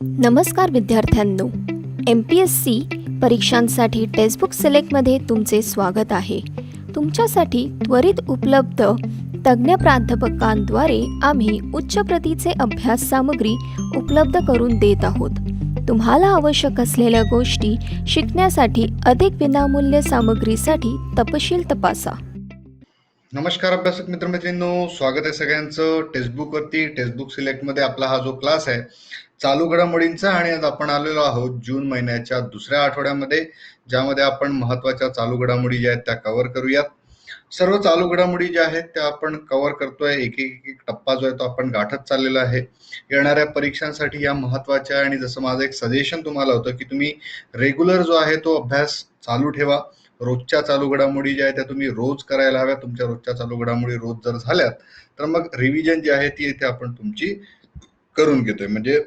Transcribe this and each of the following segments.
नमस्कार विद्यार्थ्यांनो, MPSC परीक्षांसाठी टेक्स्टबुक सिलेक्टमध्ये तुमचे स्वागत आहे. तुमच्यासाठी त्वरित उपलब्ध तज्ज्ञ प्राध्यापकांद्वारे आम्ही उच्च प्रतीचे अभ्यास सामग्री उपलब्ध करून देत आहोत. तुम्हाला आवश्यक असलेल्या गोष्टी शिकण्यासाठी अधिक विनामूल्य सामग्रीसाठी तपशील तपासा. नमस्कार अभ्यासक मित्रमैत्रिणींनो, स्वागत आहे सगळ्यांचं टेक्स्टबुकवरती. टेक्स्टबुक सिलेक्टमध्ये आपला हा जो क्लास आहे चालू घडामोडींचा, आणि आज आपण आलेलो आहोत जून महिन्याच्या दुसऱ्या आठवड्यामध्ये, ज्यामध्ये आपण महत्त्वाच्या चालू घडामोडी ज्या आहेत त्या कव्हर करूयात. सर्व चालू घडामोडी ज्या आहेत त्या आपण कव्हर करतोय. एक एक टप्पा जो आहे तो आपण गाठत चाललेला आहे. येणाऱ्या परीक्षांसाठी या महत्त्वाच्या, आणि जसं माझं एक सजेशन तुम्हाला होतं की तुम्ही रेग्युलर जो आहे तो अभ्यास चालू ठेवा. रोजच्या चालू घडामोडी ज्या आहेत त्या तुम्ही रोज करायला हव्या. तुमच्या रोजच्या चालू घडामोडी रोज जर झाल्यात तर मग रिव्हिजन जी आहे ती इथे आपण तुमची करून घेतोय. म्हणजे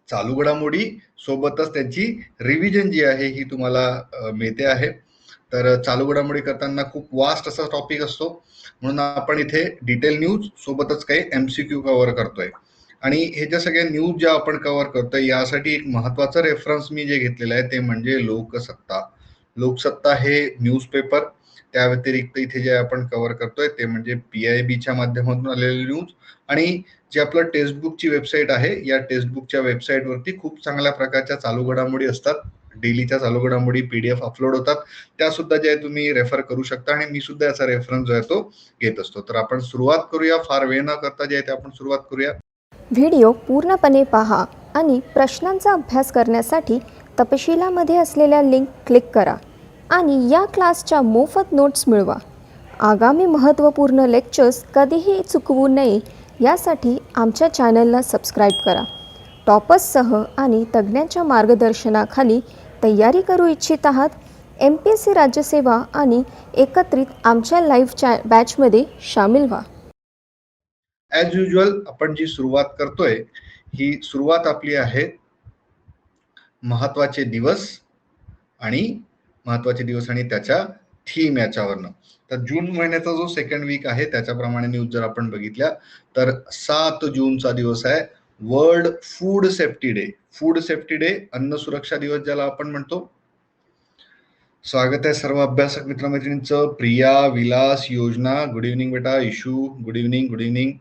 चालू घडामोडी सोबतच त्यांची रिव्हिजन जी आहे ही तुम्हाला मिळते आहे. तर चालू घडामोडी करताना खूप वास्ट असा टॉपिक असतो, म्हणून आपण इथे डिटेल न्यूज सोबतच काही MCQ कव्हर करतोय. आणि हे ज्या सगळ्या न्यूज ज्या आपण कव्हर करतोय यासाठी एक महत्वाचं रेफरन्स मी जे घेतलेलं आहे ते म्हणजे लोकसत्ता. लोकसत्ता हे न्यूजपेपर. त्या व्यतिरिक्त इथे जे आपण कव्हर करतोय ते म्हणजे PIBच्या माध्यमातून आलेले न्यूज. आणि जे आपलं टेक्स्टबुकची वेबसाईट आहे, या टेक्स्टबुकच्या वेबसाईटवरती खूप चांगल्या प्रकारच्या चालू घडामोडी असतात. डेलीच्या चालू घडामोडी PDF अपलोड होतात, त्या सुद्धा जे आहे तुम्ही रेफर करू शकता. आणि मी सुद्धा याचा रेफरन्स जो आहे तो घेत असतो. तर आपण सुरुवात करूया. फार वेळ न करता जे आहे ते आपण सुरुवात करूया. व्हिडिओ पूर्णपणे पहा आणि प्रश्नांचा अभ्यास करण्यासाठी तपशिलामध्ये असलेल्या लिंक क्लिक करा आणि या क्लासच्या मोफत नोट्स मिळवा. आगामी महत्त्वपूर्ण लेक्चर्स कधीही चुकवू नये यासाठी आमच्या चॅनलला सबस्क्राईब करा. टॉपर्ससह आणि तज्ज्ञांच्या मार्गदर्शनाखाली तयारी करू इच्छित आहात? MPSC राज्यसेवा आणि एकत्रित आमच्या लाईव्ह बॅचमध्ये सामील व्हा. ॲज युजल आपण जी सुरुवात करतोय ही सुरुवात आपली आहे महत्वाचे दिवस आणि त्याच्या थीम याच्यावरनं. तर जून महिन्याचा जो सेकंड वीक आहे त्याच्याप्रमाणे न्यूज जर आपण बघितल्या तर 7 जूनचा दिवस आहे world food safety day. Food safety day, अन्न सुरक्षा दिवस ज्याला आपण म्हणतो. स्वागत आहे सर्व अभ्यासक मित्रमैत्रिणींचं. प्रिया, विलास, योजना, गुड इव्हनिंग बेटा. Issue, good evening. Good evening.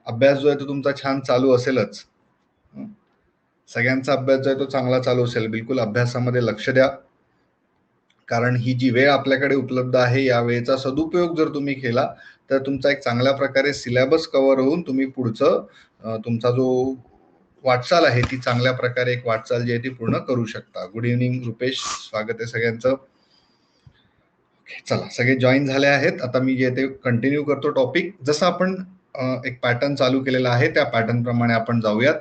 अभ्यास जो आहे तो तुमचा छान चालू असेलच. सगळ्यांचा अभ्यास जो आहे तो चांगला चालू असेल. बिलकुल अभ्यासामध्ये लक्ष द्या, कारण ही जी वेळ आपल्याकडे उपलब्ध आहे या वेळेचा सदुपयोग जर तुम्ही केला तर तुमचा एक चांगल्या प्रकारे सिलेबस कव्हर होऊन तुम्ही पुढचं तुमचा जो वाटचाल आहे ती चांगल्या प्रकारे एक वाटचाल जी आहे ती पूर्ण करू शकता. गुड इव्हनिंग रुपेश, स्वागत आहे सगळ्यांचं. चला, सगळे जॉईन झाले आहेत. आता मी जे ते कंटिन्यू करतो टॉपिक. जसं आपण एक पॅटर्न चालू केलेला आहे त्या पॅटर्न प्रमाणे आपण जाऊयात.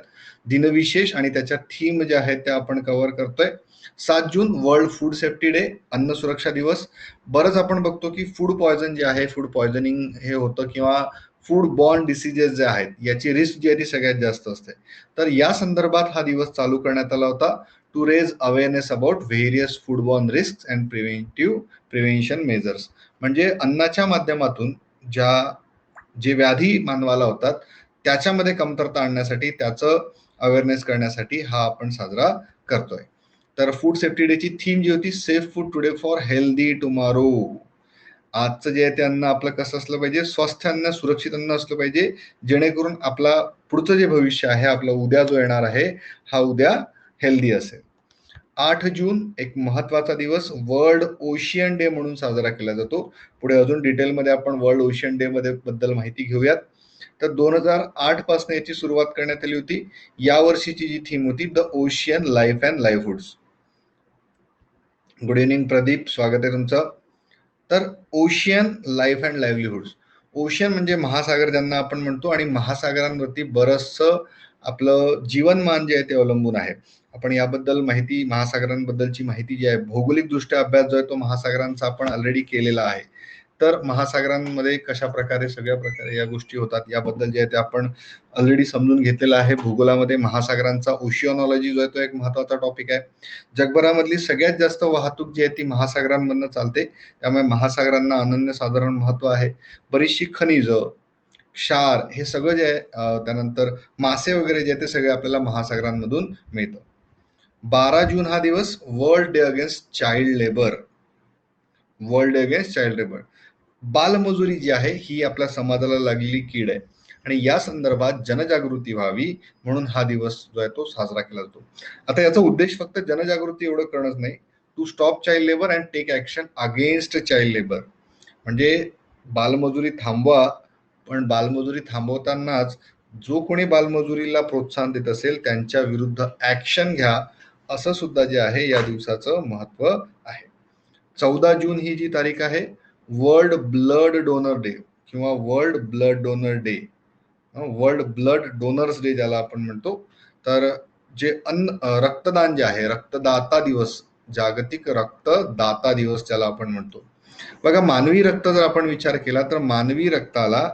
दिनविशेष आणि त्याच्या थीम ज्या आहेत त्या आपण कव्हर करतोय. 7 June world food safety day, अन्न सुरक्षा दिवस. बरंच आपण बघतो की फूड पॉयझन जे आहे, फूड पॉयझनिंग हे होतं, किंवा फूड बॉर्न डिसीजेस जे आहेत याची रिस्क जी आहे ती सगळ्यात जास्त असते. तर या संदर्भात हा दिवस चालू करण्यात आला होता, to raise awareness about various food borne risk and prevention measures. म्हणजे अन्नाच्या माध्यमातून जे व्याधी मानवाला होतात त्याच्यामध्ये कमतरता आणण्यासाठी, त्याचं अवेअरनेस करण्यासाठी हा आपण साजरा करतोय. तर फूड सेफ्टी डेची थीम जी होती, safe food today for healthy tomorrow. आजचं जे आहे ते अन्न आपलं कसं असलं पाहिजे, स्वस्थ अन्न, सुरक्षित अन्न असलं पाहिजे, जेणेकरून आपला पुढचं जे भविष्य आहे, आपला उद्या जो येणार आहे हा उद्या हेल्दी असेल. 8 जून एक महत्वाचा दिवस वर्ल्ड ओशियन डे म्हणून साजरा केला जातो. पुढे अजून डिटेलमध्ये आपण वर्ल्ड ओशियन डे बद्दल माहिती घेऊयात. तर 2008 पासून याची सुरुवात करण्यात आली होती. या वर्षीची जी थीम होती, the ocean life and livelihoods. Good evening Pradeep, स्वागत आहे तुमचं. तर ocean life and livelihoods. Ocean म्हणजे महासागर ज्यांना आपण म्हणतो, आणि महासागरांवरती बरंचसं आपलं जीवनमान जे आहे ते अवलंबून आहे. आपण याबद्दल माहिती, महासागरांबद्दलची माहिती जी आहे, भौगोलिक दृष्ट्या अभ्यास जो आहे तो महासागरांचा आपण ऑलरेडी केलेला आहे. तर महासागरांमध्ये कशा प्रकारे, सगळ्या प्रकारे या गोष्टी होतात याबद्दल जे आहे ते आपण ऑलरेडी समजून घेतलेलं आहे. भूगोलामध्ये महासागरांचा ओशिओनॉलॉजी जो आहे तो एक महत्वाचा टॉपिक आहे. जगभरामधली सगळ्यात जास्त वाहतूक जी आहे ती महासागरांमधनं चालते, त्यामुळे महासागरांना अनन्यसाधारण महत्व आहे. बरीचशी खनिजं, क्षार हे सगळं जे आहे त्यानंतर मासे वगैरे जे आहे ते सगळे आपल्याला महासागरांमधून मिळतं. 12 जून हा दिवस world day against child labour. World day against child labour. बालमजुरी जी आहे ही आपल्या समाजाला लागलेली कीड आहे आणि या संदर्भात जनजागृती व्हावी म्हणून हा दिवस जो आहे तो साजरा केला जातो. आता याचा उद्देश फक्त जनजागृती एवढं करणंच नाही, to stop child labour and take action against child labour. म्हणजे बालमजुरी थांबवा, पण बालमजुरी थांबवतानाच जो कोणी बालमजुरीला प्रोत्साहन देत असेल त्यांच्या विरुद्ध ऍक्शन घ्या, असं सुद्धा जे आहे या दिवसाचं महत्व आहे. 14 जून ही जी तारीख आहे वर्ल्ड ब्लड डोनर डे किंवा world blood donor day, world blood donors day ज्याला आपण म्हणतो. तर जे रक्तदान जे आहे, रक्तदाता दिवस, जागतिक रक्तदाता दिवस ज्याला आपण म्हणतो. बघा, मानवी रक्त जर आपण विचार केला तर मानवी रक्ताला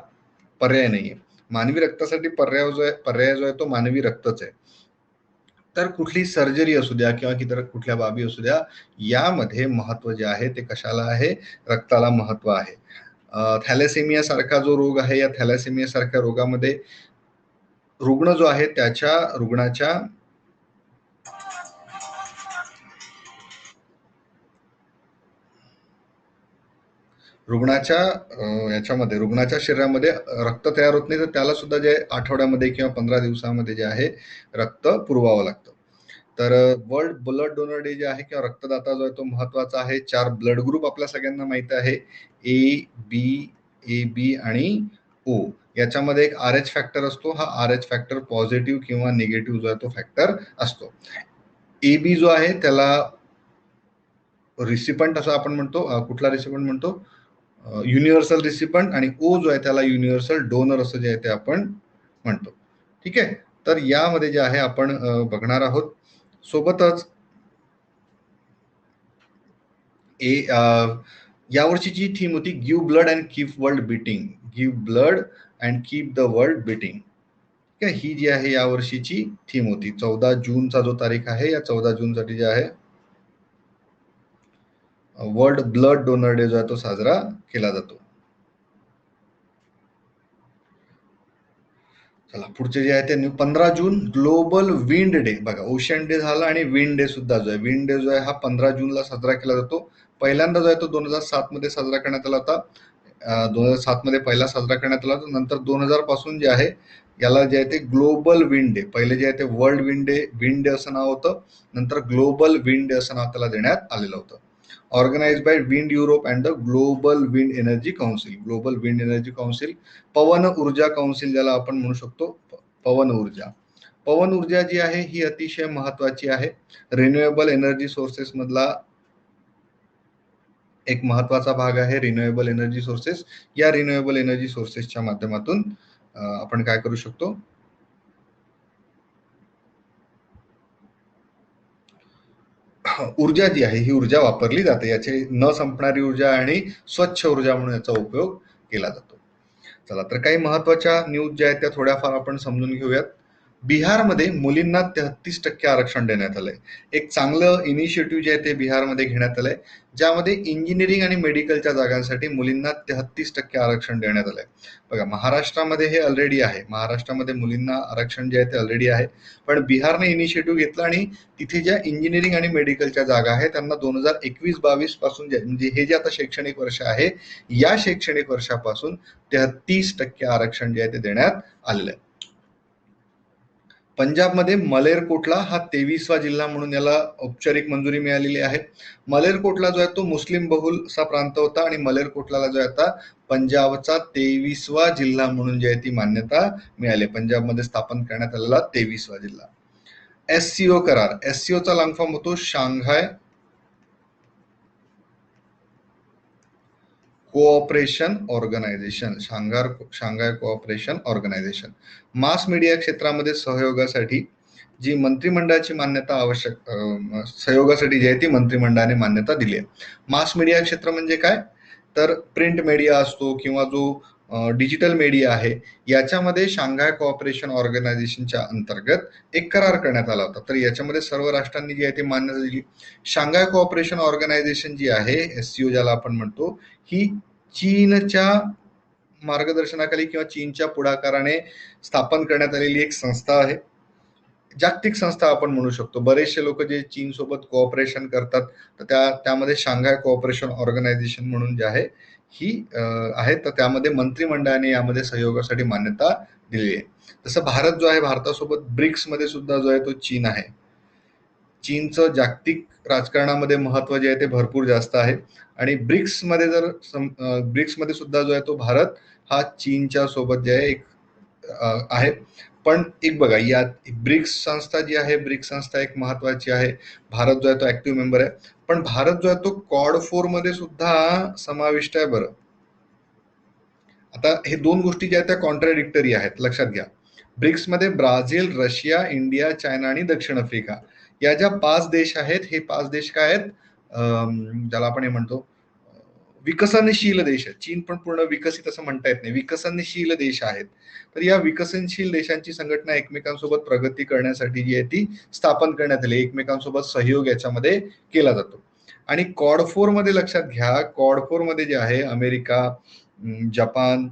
पर्याय नाहीये. मानवी रक्तासाठी पर्याय जो आहे तो मानवी रक्तच आहे. तर कुठली सर्जरी असू द्या किंवा इतर कुठल्या बाबी असू द्या, यामध्ये महत्व जे आहे ते कशाला आहे? रक्ताला महत्व आहे. थॅलेसेमिया सारखा जो रोग आहे, या थॅलेसेमिया सारख्या रोगामध्ये रुग्ण जो आहे त्याच्या रुग्णाच्या शरीरामध्ये रक्त तयार होत नाही, तर त्याला सुद्धा जे आठवड्यामध्ये किंवा 15 दिवसामध्ये जे आहे रक्त पुरवावं लागतं. तर वर्ल्ड ब्लड डोनर डे जे आहे किंवा रक्तदाता जो आहे तो महत्वाचा आहे. 4 ब्लड ग्रुप आपल्या सगळ्यांना माहित आहे, ए बी आणि ओ. याच्यामध्ये एक RH फॅक्टर असतो. हा RH फॅक्टर पॉझिटिव्ह किंवा निगेटिव्ह जो आहे तो फॅक्टर असतो. AB जो आहे त्याला रिसिपंट असं आपण म्हणतो. कुठला रिसिपंट म्हणतो? युनिव्हर्सल रिसिपंट. आणि ओ जो आहे त्याला युनिव्हर्सल डोनर असं जे आहे ते आपण म्हणतो. ठीक आहे. तर यामध्ये जे आहे आपण बघणार आहोत. सोबतच यावर्षीची थीम होती give blood and keep world beating. Give blood and keep the world beating. ठीक आहे. ही जी आहे यावर्षीची थीम होती. 14 जूनचा जो तारीख आहे, या 14 जूनसाठी जे आहे वर्ल्ड ब्लड डोनर डे जो आहे तो साजरा केला जातो. चला, पुढचे जे आहे ते 15 जून ग्लोबल विंड डे. बघा, ओशन डे झाला आणि विंड डे सुद्धा जो आहे, विंड डे जो आहे हा 15 जूनला साजरा केला जातो. पहिल्यांदा जो आहे तो 2007 मध्ये साजरा करण्यात आला होता. 2007 मध्ये पहिला साजरा करण्यात आला होता. नंतर 2000 पासून जे आहे याला जे आहे ते ग्लोबल विंड डे, पहिले जे आहे ते वर्ल्ड विंड डे असं नाव होतं, नंतर ग्लोबल विंड डे असं नाव त्याला देण्यात आलेलं होतं. Organise by Wind Europe and the Global Wind Energy Council. Global Wind Energy Council, पवन ऊर्जा काउन्सिल ज्याला आपण म्हणू शकतो. पवन ऊर्जा जी आहे ही अतिशय महत्वाची आहे. रिन्युएबल एनर्जी सोर्सेस मधला एक महत्वाचा भाग आहे रिन्युएबल एनर्जी सोर्सेस. या रिन्युएबल एनर्जी सोर्सेसच्या माध्यमातून आपण काय करू शकतो? ऊर्जा जी आहे ही ऊर्जा वापरली जाते. याची न संपणारी ऊर्जा आणि स्वच्छ ऊर्जा म्हणून याचा उपयोग केला जातो. चला, तर काही महत्वाच्या न्यूज ज्या आहेत त्या थोड्याफार आपण समजून घेऊयात. बिहारमध्ये मुलींना 33% आरक्षण देण्यात आलंय. एक चांगलं इनिशिएटिव्ह जे आहे ते बिहारमध्ये घेण्यात आलंय, ज्यामध्ये इंजिनिअरिंग आणि मेडिकलच्या जागांसाठी मुलींना 33% आरक्षण देण्यात आलंय. बघा, महाराष्ट्रामध्ये हे ऑलरेडी आहे. महाराष्ट्रामध्ये मुलींना आरक्षण जे आहे ते ऑलरेडी आहे, पण बिहारने इनिशिएटिव्ह घेतला आणि तिथे ज्या इंजिनिअरिंग आणि मेडिकलच्या जागा आहेत त्यांना 2021-22 पासून म्हणजे हे जे आता शैक्षणिक वर्ष आहे, या शैक्षणिक वर्षापासून 33% आरक्षण जे आहे ते देण्यात आलेलं आहे. पंजाबमध्ये मलेरकोटला हा 23वा जिल्हा म्हणून याला औपचारिक मंजुरी मिळालेली आहे. मलेरकोटला जो आहे तो मुस्लिम बहुल असा प्रांत होता आणि मलेरकोटला जो आहे आता पंजाबचा 23वा जिल्हा म्हणून जे आहे ती मान्यता मिळाली. पंजाबमध्ये स्थापन करण्यात आलेला 23वा जिल्हा. SCO करार. SCO चा लॉंग फॉर्म होतो Shanghai Cooperation Organisation. Shanghai Cooperation Organisation. Mass media क्षेत्रामध्ये सहयोगासाठी जी मंत्रिमंडळाची मान्यता सहयोगासाठी जी आहे ती मंत्रिमंडळाने मान्यता दिली आहे. मास मीडिया क्षेत्र म्हणजे काय? तर प्रिंट मीडिया असतो किंवा जो डिजिटल मीडिया आहे, याच्यामध्ये शांघाय कोऑपरेशन ऑर्गनायझेशनच्या अंतर्गत एक करार करण्यात आला होता. तर याच्यामध्ये सर्व राष्ट्रांनी जी आहे ती मान्यता दिली. शांघाय कोऑपरेशन ऑर्गनायझेशन जी आहे, SCO ज्याला आपण म्हणतो, ही चीनच्या मार्गदर्शनाखाली किंवा चीनच्या पुढाकाराने स्थापन करण्यात आलेली एक संस्था आहे. जागतिक संस्था आपण म्हणू शकतो. बरेचसे लोक जे चीन सोबत कोऑपरेशन करतात तर त्यामध्ये शांघाय कोऑपरेशन ऑर्गनायझेशन म्हणून जे आहे ही आहे. तर त्यामध्ये मंत्रिमंडळाने यामध्ये सहयोगासाठी मान्यता दिलेली आहे. जसं भारत जो आहे, भारतासोबत ब्रिक्स मध्ये सुद्धा जो आहे तो चीन आहे. चीनचं जागतिक राजकारणामध्ये महत्व जे आहे ते भरपूर जास्त आहे. आणि ब्रिक्स मध्ये सुद्धा जो आहे तो भारत हा चीनच्या सोबत जे आहे एक आहे. पण एक बघा, या ब्रिक्स संस्था जी आहे, ब्रिक्स संस्था एक महत्वाची आहे. भारत जो आहे तो ऍक्टिव्ह मेंबर आहे. पण भारत जो आहे तो क्वाड 4 मध्ये सुद्धा समाविष्ट आहे. बरं, आता हे दोन गोष्टी ज्या आहेत त्या कॉन्ट्राडिक्टरी आहेत, लक्षात घ्या. ब्रिक्स मध्ये ब्राझील, रशिया, इंडिया, चायना आणि दक्षिण आफ्रिका या ज्या 5 देश आहेत, हे 5 देश काय आहेत, ज्याला आपण हे म्हणतो विकसनशील देश आहेत. चीन पण पूर्ण विकसित असं म्हणता येत नाही, विकसनशील देश आहेत. तर या विकसनशील देशांची संघटना एकमेकांसोबत प्रगती करण्यासाठी जी आहे ती स्थापन करण्यात आली. एकमेकांसोबत सहयोग याच्यामध्ये केला जातो. आणि क्वाड 4 मध्ये लक्षात घ्या, क्वाड 4 मध्ये जे आहे अमेरिका, जपान,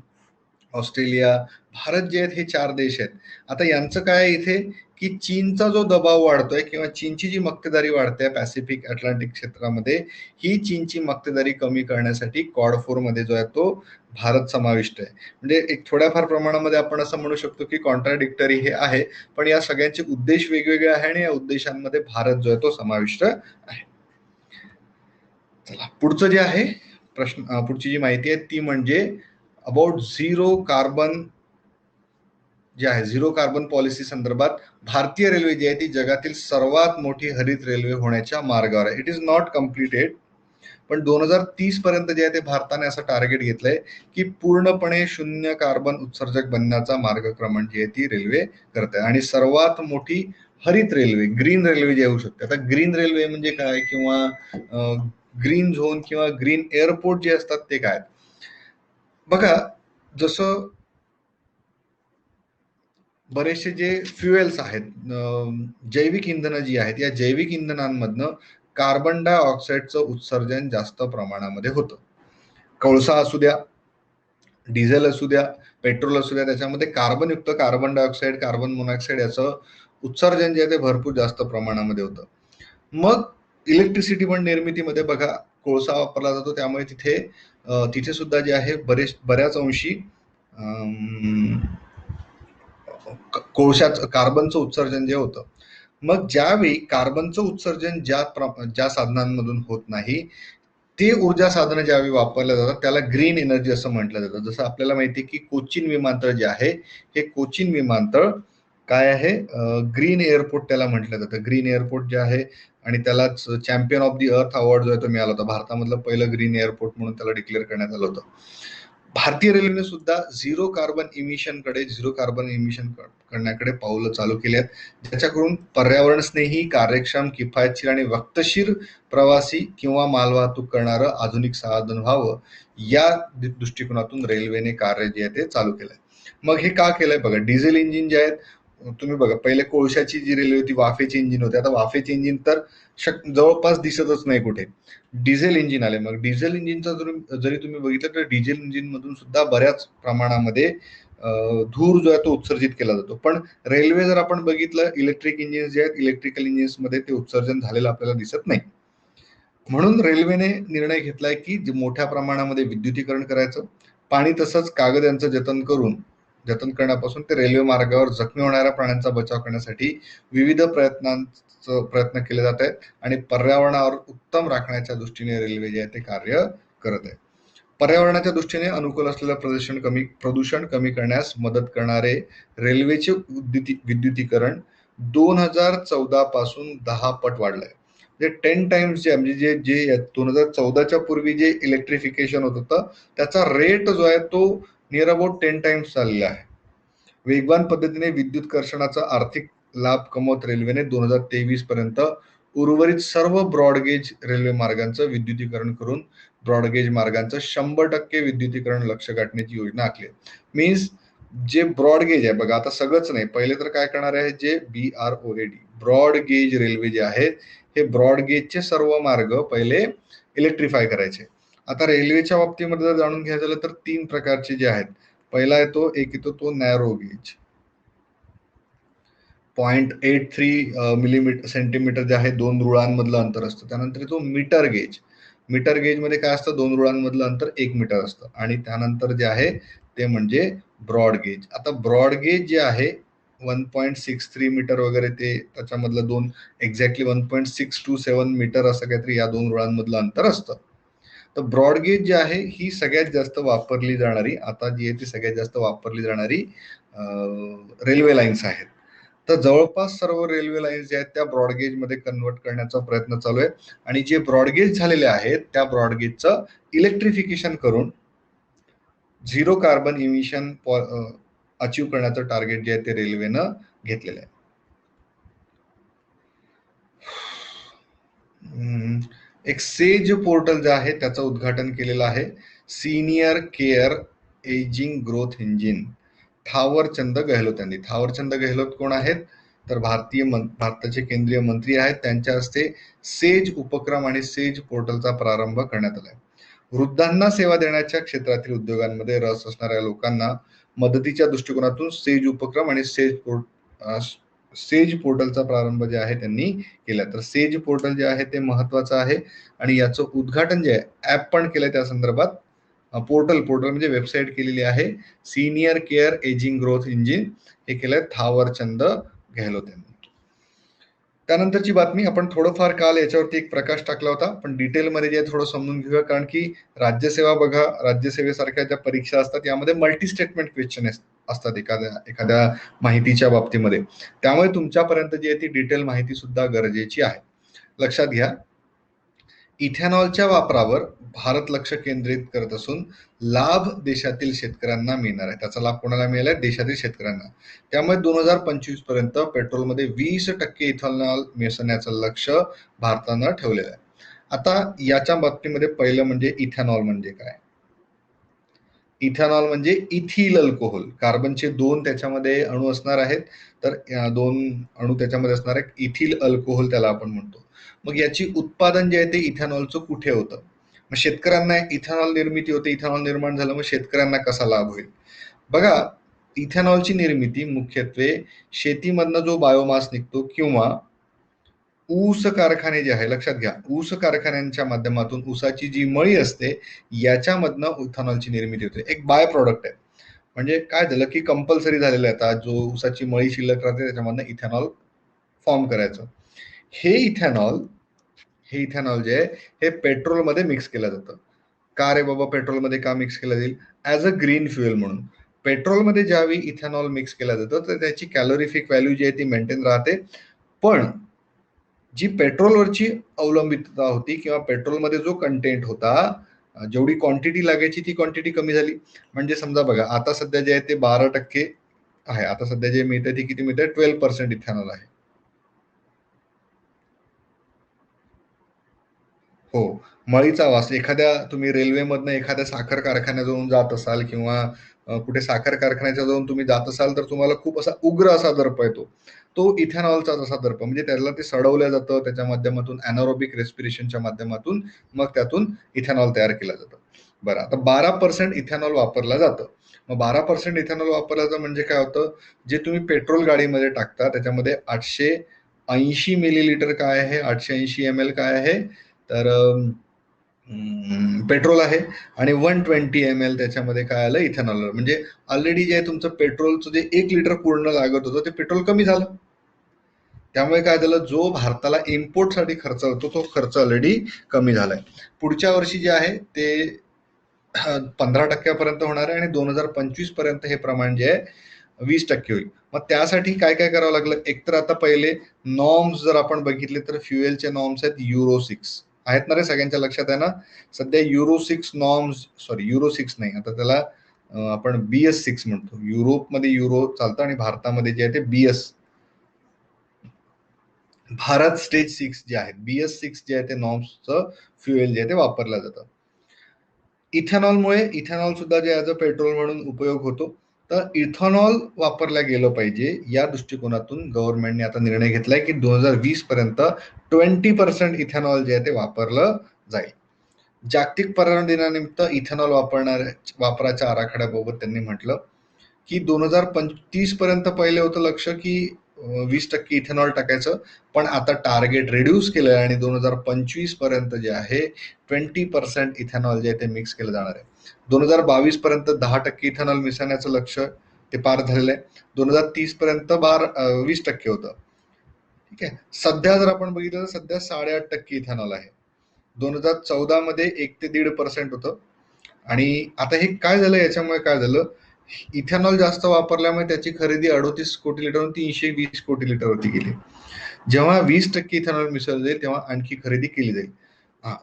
ऑस्ट्रेलिया, भारत जे आहेत हे 4 देश आहेत. आता यांचं काय इथे की चीनचा जो दबाव वाढतोय किंवा चीनची जी मक्तेदारी वाढते पॅसिफिक अटलांटिक क्षेत्रामध्ये, ही चीनची मक्तेदारी कमी करण्यासाठी क्वाड 4 मध्ये जो आहे तो भारत समाविष्ट आहे. म्हणजे एक थोड्याफार प्रमाणामध्ये आपण असं म्हणू शकतो की कॉन्ट्राडिक्टरी हे आहे, पण या सगळ्यांचे उद्देश वेगवेगळे आहे आणि या उद्देशांमध्ये भारत जो आहे तो समाविष्ट आहे. चला, पुढचं जे आहे पुढची जी माहिती आहे ती म्हणजे अबाउट झिरो कार्बन जे आहे, झिरो कार्बन पॉलिसी संदर्भात भारतीय रेल्वे जी आहे ती जगातील सर्वात मोठी हरित रेल्वे होण्याच्या मार्गावर आहे. इट इज नॉट कम्प्लिटेड, पण 2030 पर्यंत जे आहे ते भारताने असं टार्गेट घेतलंय की पूर्णपणे 0 कार्बन उत्सर्जक बनण्याचा मार्गक्रमण जी आहे ती रेल्वे करते. आणि सर्वात मोठी हरित रेल्वे, ग्रीन रेल्वे जी होऊ शकते. आता ग्रीन रेल्वे म्हणजे काय, किंवा ग्रीन झोन किंवा ग्रीन एअरपोर्ट जे असतात ते काय बघा. जसं बरेचसे जे फ्युएल्स आहेत, जैविक इंधनं जी आहेत, या जैविक इंधनांमधनं कार्बन डायऑक्साईडचं उत्सर्जन जास्त प्रमाणामध्ये होतं. कोळसा असू द्या, डिझेल असू द्या, पेट्रोल असू द्या, त्याच्यामध्ये कार्बनयुक्त कार्बन डायऑक्साईड, कार्बन मोनॉक्साईड याचं उत्सर्जन जे आहे ते भरपूर जास्त प्रमाणामध्ये होतं. मग इलेक्ट्रिसिटी पण निर्मितीमध्ये बघा कोळसा वापरला जातो, त्यामुळे तिथे सुद्धा जे आहे बऱ्याच अंशी कोळशाचं कार्बनचं उत्सर्जन जे होतं. मग ज्यावेळी कार्बनचं उत्सर्जन ज्या साधनांमधून होत नाही, ते ऊर्जा साधनं ज्यावेळी वापरल्या जातात त्याला ग्रीन एनर्जी असं म्हटलं जातं. जसं आपल्याला माहिती आहे की कोचीन विमानतळ जे आहे, हे कोचीन विमानतळ काय आहे, ग्रीन एअरपोर्ट त्याला म्हटलं जातं. ग्रीन एअरपोर्ट जे आहे, आणि त्यालाच champion of the earth award जो आहे तो मिळाला होता. भारतामधलं पहिलं ग्रीन एअरपोर्ट म्हणून त्याला डिक्लेअर करण्यात आलं होतं. भारतीय रेल्वेने सुद्धा झिरो कार्बन इमिशन करण्याकडे पावलं चालू केली आहेत, ज्याच्याकडून पर्यावरण स्नेही, कार्यक्षम, किफायतशीर आणि वक्तशीर प्रवासी किंवा मालवाहतूक करणारं आधुनिक साधन व्हावं, या दृष्टिकोनातून रेल्वेने कार्य जे आहे ते चालू केलंय. मग हे का केलंय बघा. डिझेल इंजिन जे आहेत, तुम्ही बघा पहिले कोळशाची जी रेल्वे होती वाफेचे इंजिन होते. आता वाफेचे इंजिन तर जवळपास दिसतच नाही कुठे. डिझेल इंजिन आले. मग डिझेल इंजिनचा जरी तुम्ही बघितलं तर डिझेल इंजिन मधून सुद्धा बऱ्याच प्रमाणामध्ये धूर जो आहे तो उत्सर्जित केला जातो. पण रेल्वे जर आपण बघितलं, इलेक्ट्रिक इंजिन जे आहेत, इलेक्ट्रिकल इंजिन्स मध्ये ते उत्सर्जन झालेलं आपल्याला दिसत नाही. म्हणून रेल्वेने निर्णय घेतलाय की मोठ्या प्रमाणामध्ये विद्युतीकरण करायचं. पाणी तसंच कागद यांचं जतन करण्यापासून ते रेल्वे मार्गावर जखमी होणाऱ्या प्राण्यांचा बचाव करण्यासाठी विविध प्रयत्न केले जात आहेत. आणि पर्यावरणावर उत्तम राखण्याच्या दृष्टीने रेल्वे जे आहे ते कार्य करत आहे. पर्यावरणाच्या दृष्टीने अनुकूल असलेलं प्रदूषण कमी करण्यास मदत करणारे रेल्वेचे विद्युतीकरण 2014 पासून 10 पट वाढलंय. जे 10 टाइम्स म्हणजे जे 2014च्या पूर्वी जे इलेक्ट्रिफिकेशन होत होतं त्याचा रेट जो आहे तो नियर अबाउट 10 टाइम्स चाललेला आहे. वेगवान पद्धतीने विद्युत कर्षणाचा आर्थिक लाभ कमवत रेल्वेने 2023 पर्यंत उर्वरित सर्व ब्रॉडगेज रेल्वे मार्गांचं विद्युतीकरण करून ब्रॉडगेज मार्गांचं 100% विद्युतीकरण लक्ष गाठण्याची योजना आखली आहे. मीन्स जे ब्रॉडगेज आहे बघा, आता सगळंच नाही, पहिले तर काय करणार आहे, जे BROAD ब्रॉडगेज रेल्वे जे आहेत, हे ब्रॉडगेजचे सर्व मार्ग पहिले इलेक्ट्रिफाय करायचे. आता रेल्वेच्या बाबतीमध्ये जर जाणून घ्यायचं झालं तर 3 प्रकारचे जे आहेत. पहिला येतो तो नॅरो गेज. 0.83 सेंटीमीटर जे आहे 2 रुळांमधलं अंतर असतं. त्यानंतर येतो मीटर गेज. मीटर गेजमध्ये काय असतं, 2 रुळांमधलं अंतर 1 मीटर असतं. आणि त्यानंतर जे आहे ते म्हणजे ब्रॉड गेज. आता ब्रॉड गेज जे आहे 1.63 मीटर वगैरे ते त्याच्यामधलं 2 एक्झॅक्टली 1.627 मीटर असं काहीतरी या 2 रुळांमधलं अंतर असतं. तर ब्रॉड गेज जी आहे ही सगळ्यात जास्त वापरली जाणारी, आता जी आहे ती सगळ्यात जास्त वापरली जाणारी रेल्वे लाईन्स आहेत. तर जवळपास सर्व रेल्वे लाईन्स जे आहेत त्या ब्रॉडगेज मध्ये कन्वर्ट करण्याचा प्रयत्न चालू आहे. आणि जे ब्रॉडगेज झालेले आहेत त्या ब्रॉडगेजचं इलेक्ट्रिफिकेशन करून झिरो कार्बन इमिशन अचीव करण्याचं टार्गेट जे आहे ते रेल्वेनं घेतलेलं आहे. एक सेज पोर्टल जे आहे त्याचं उद्घाटन केलेलं आहे. Senior care ageing growth engine, Thawarchand Gehlot यांनी. थावरचंद गेहलोत कोण आहेत, तर भारताचे केंद्रीय मंत्री आहेत. त्यांच्या हस्ते सेज उपक्रम आणि सेज पोर्टलचा प्रारंभ करण्यात आलाय. वृद्धांना सेवा देण्याच्या क्षेत्रातील उद्योगांमध्ये रस असणाऱ्या लोकांना मदतीच्या दृष्टिकोनातून सेज उपक्रम आणि सेज पोर्टलचा प्रारंभ जे आहे त्यांनी केला. तर सेज पोर्टल जे आहे ते महत्वाचं आहे आणि याचं उद्घाटन जे आहे ऍप पण केलंय त्या संदर्भात. पोर्टल म्हणजे वेबसाईट केलेली आहे. Senior care ageing growth engine हे केलंय थावरचंद गेहलोत यांनी. त्यानंतरची बातमी, आपण थोडंफार काल याच्यावरती एक प्रकाश टाकला होता, पण डिटेलमध्ये जे थोडं समजून घेऊया. कारण की राज्यसेवा बघा, राज्यसेवेसारख्या ज्या परीक्षा असतात यामध्ये मल्टी स्टेटमेंट क्वेश्चन असतात एखाद्या माहितीच्या बाबतीमध्ये. त्यामुळे तुमच्यापर्यंत जी आहे ती डिटेल माहिती सुद्धा गरजेची आहे. लक्षात घ्या, इथेनॉलच्या वापरावर भारत लक्ष केंद्रित करत असून लाभ देशातील शेतकऱ्यांना मिळणार आहे. त्याचा लाभ कोणाला मिळाला आहे, देशातील शेतकऱ्यांना. त्यामुळे 2025 पर्यंत पेट्रोलमध्ये 20% इथेनॉल मिसळण्याचं लक्ष भारतानं ठेवलेलं आहे. आता याच्या बाबतीमध्ये पहिलं म्हणजे इथेनॉल म्हणजे काय. इथेनॉल म्हणजे इथिल अल्कोहोल. कार्बनचे 2 त्याच्यामध्ये अणू असणार आहेत. तर 2 अणू त्याच्यामध्ये असणार आहेत. इथिल अल्कोहोल त्याला आपण म्हणतो. मग याची उत्पादन जे आहे ते इथेनॉलचं कुठे होतं. मग शेतकऱ्यांना इथेनॉल निर्मिती होते, इथेनॉल निर्माण झालं, मग शेतकऱ्यांना कसा लाभ होईल. बघा, इथेनॉलची निर्मिती मुख्यत्वे शेतीमधनं जो बायोमास निघतो किंवा ऊस कारखाने जे आहे, लक्षात घ्या, ऊस कारखान्यांच्या माध्यमातून ऊसाची जी मळी असते याच्यामधनं इथेनॉलची निर्मिती होते. एक बाय प्रॉडक्ट आहे. म्हणजे काय झालं की कंपल्सरी झालेलं आहे आता, जो ऊसाची मळी शिल्लक राहते त्याच्यामधनं इथेनॉल फॉर्म करायचं. हे इथेनॉल जे आहे हे पेट्रोलमध्ये मिक्स केलं जातं. का रे बाबा पेट्रोलमध्ये का मिक्स केलं जाईल, ऍज अ ग्रीन फ्युएल म्हणून. पेट्रोलमध्ये ज्यावेळी इथेनॉल मिक्स केलं जातं तर त्याची कॅलोरिफिक व्हॅल्यू जी आहे ती मेंटेन राहते. पण जी पेट्रोलवरची अवलंबितता होती किंवा पेट्रोलमध्ये जो कंटेंट होता, जेवढी क्वांटिटी लागायची ती क्वांटिटी कमी झाली. म्हणजे समजा बघा, आता सध्या जे आहे ते 12% आहे. आता सध्या जे मिळते ते किती मिळते, 12% इथेनॉल आहे. हो, मळीचा वास. तुम्ही रेल्वेमधनं एखाद्या साखर कारखान्याजवळून जात असाल किंवा कुठे साखर कारखान्याच्या जवळून तुम्ही जात असाल तर तुम्हाला खूप असा उग्र असा दर्प येतो. तो इथेनॉलचा जसा दर्प, म्हणजे त्याला ते सडवलं जातं, त्याच्या माध्यमातून ॲनारोबिक रेस्पिरेशनच्या माध्यमातून मग त्यातून इथेनॉल तयार केलं जातं. बरं, आता 12% इथेनॉल वापरलं जातं. मग 12% इथेनॉल वापरलं जातं म्हणजे काय होतं, जे तुम्ही पेट्रोल गाडीमध्ये टाकता त्याच्यामध्ये 880 मिलीलिटर काय आहे, 880 ml काय आहे, तर पेट्रोल आहे. आणि 120 ml त्याच्यामध्ये काय आलं, इथेनॉल. म्हणजे ऑलरेडी जे आहे तुमचं पेट्रोलचं जे 1 लिटर पूर्ण लागत होतं ते पेट्रोल कमी झालं. त्यामुळे काय झालं, जो भारताला इम्पोर्टसाठी खर्च होतो तो खर्च ऑलरेडी कमी झालाय. पुढच्या वर्षी जे आहे ते 15% होणार आहे आणि 2025 पर्यंत हे प्रमाण जे आहे 20% होईल. मग त्यासाठी काय काय करावं लागलं, एकतर आता पहिले नॉर्म्स जर आपण बघितले तर फ्युएलचे नॉर्म्स आहेत युरो 6 आहेत ना रे, सगळ्यांच्या लक्षात आहे ना. सध्या युरो 6 नॉर्म्स, सॉरी युरो 6 नाही, आता त्याला आपण BS6 म्हणतो. युरोपमध्ये युरो चालतं आणि भारतामध्ये जे आहे ते BS, भारत स्टेज 6 जे आहे, BS6 जे आहे ते नॉर्म्सचं फ्युएल जे आहे ते वापरलं जातं. इथेनॉल सुद्धा जे ॲज अ पेट्रोल म्हणून उपयोग होतो. तर इथेनॉल वापरल्या गेलं पाहिजे या दृष्टिकोनातून गव्हर्नमेंटने आता निर्णय घेतलाय की 2020 पर्यंत 20% इथेनॉल जे आहे ते वापरलं जाईल. जागतिक पर्यावरण दिनानिमित्त इथेनॉल वापराच्या आराखड्याबाबत त्यांनी म्हटलं की 2030 पर्यंत पहिले होतं लक्ष की 20% इथेनॉल टाकायचं, पण आता टार्गेट रिड्यूस केलं आणि 2025 पर्यंत जे आहे 20% इथेनॉल जे आहे ते मिक्स केलं जाणार आहे. 2022 पर्यंत 10% इथेनॉल मिसळण्याचं लक्ष ते पार झालेलं आहे. 2030 पर्यंत 20% होतं. ठीक आहे. सध्या जर आपण बघितलं तर सध्या 8.5% इथेनॉल आहे. 2014 मध्ये 1 ते 1.5% होतं. आणि आता हे काय झालं, याच्यामुळे काय झालं, इथेनॉल जास्त वापरल्यामुळे त्याची खरेदी 38 कोटी लिटरहून 320 कोटी लिटरवरती गेली. जेव्हा 20% इथेनॉल मिसळलं जाईल तेव्हा आणखी खरेदी केली जाईल.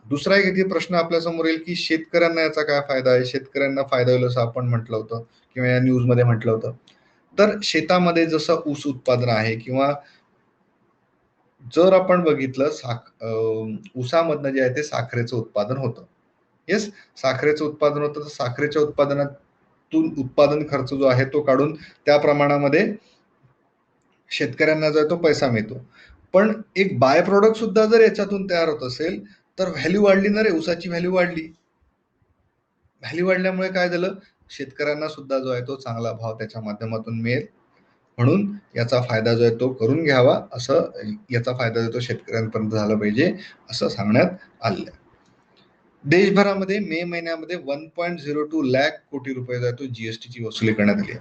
दुसरा एक इथे प्रश्न आपल्या समोर येईल की शेतकऱ्यांना याचा काय फायदा आहे, शेतकऱ्यांना फायदा होईल असं आपण म्हटलं होतं किंवा या न्यूज मध्ये म्हटलं होतं. तर शेतामध्ये जसं ऊस उत्पादन आहे किंवा जर आपण बघितलं ऊसामधनं जे आहे ते साखरेचं उत्पादन होतं. येस, साखरेचं उत्पादन होतं, तर साखरेच्या उत्पादनातून उत्पादन खर्च जो आहे तो काढून त्या प्रमाणामध्ये शेतकऱ्यांना जो आहे तो पैसा मिळतो. पण एक बाय प्रोडक्ट सुद्धा जर याच्यातून तयार होत असेल तर व्हॅल्यू वाढली ना रे, ऊसाची व्हॅल्यू वाढली. व्हॅल्यू वाढल्यामुळे काय झालं, शेतकऱ्यांना सुद्धा जो आहे तो चांगला भाव त्याच्या माध्यमातून मिळेल. म्हणून याचा फायदा जो आहे तो करून घ्यावा, असं याचा फायदा जो तो शेतकऱ्यांपर्यंत झाला पाहिजे असं सांगण्यात आलेलं आहे. देशभरामध्ये मे महिन्यामध्ये 1.02 लाख कोटी रुपये जो आहे तो जीएसटीची वसुली करण्यात आली आहे.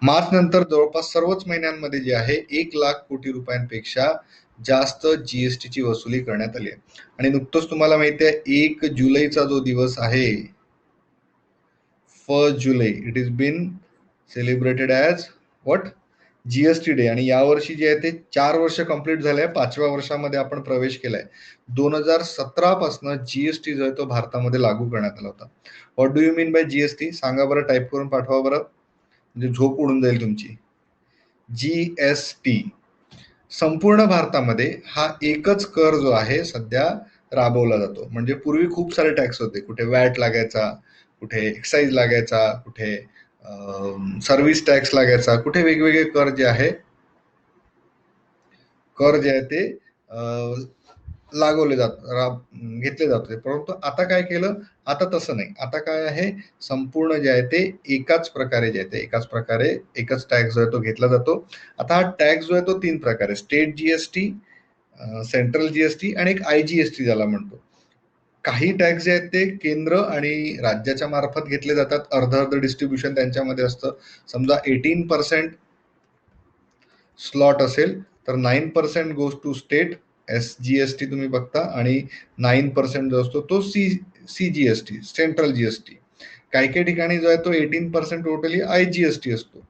मार्च नंतर जवळपास सर्वच महिन्यांमध्ये जे आहे 1 लाख कोटी रुपयांपेक्षा जास्त जीएसटीची वसुली करण्यात आली आहे. आणि नुकतंच तुम्हाला माहिती आहे 1 जुलैचा जो दिवस आहे, 1 जुलै, it is been celebrated as what, GST day. आणि यावर्षी जे आहे ते 4 वर्ष कंप्लीट झाले आहे, 5व्या वर्षामध्ये आपण प्रवेश केलाय. 2017 पासून जीएसटी जो आहे तो भारतामध्ये लागू करण्यात आला होता. What do you mean by GST, सांगा बरं, टाईप करून पाठवा बरं, म्हणजे झोप उडून जाईल तुमची. जीएसटी संपूर्ण भारतामध्ये हा एकच कर जो आहे सध्या राबवला जातो. म्हणजे पूर्वी खूप सारे टॅक्स होते, कुठे वॅट लागायचा, कुठे एक्साईज लागायचा, कुठे सर्व्हिस टॅक्स लागायचा, कुठे वेगवेगळे कर जे आहे ते लागवले घेतले जात होते. परंतु आता काय केलं, आता तसं नाही. आता काय आहे, संपूर्ण जे आहे ते एकाच प्रकारे जे आहे ते एकच टॅक्स जो आहे तो घेतला जातो. आता हा टॅक्स जो आहे तो 3 प्रकारे, स्टेट जीएसटी, सेंट्रल जीएसटी आणि एक आयजीएसटी ज्याला म्हणतो. काही टॅक्स जे आहेत ते केंद्र आणि राज्याच्या मार्फत घेतले जातात, अर्ध डिस्ट्रीब्युशन त्यांच्यामध्ये असतं. समजा 18% स्लॉट असेल तर 9% गोज टू स्टेट, SGST तुम्ही बघता, आणि 9% जो असतो तो CGST, सेंट्रल जीएसटी. काही ठिकाणी जो आहे तो 18% टोटली आयजीएसटी असतो,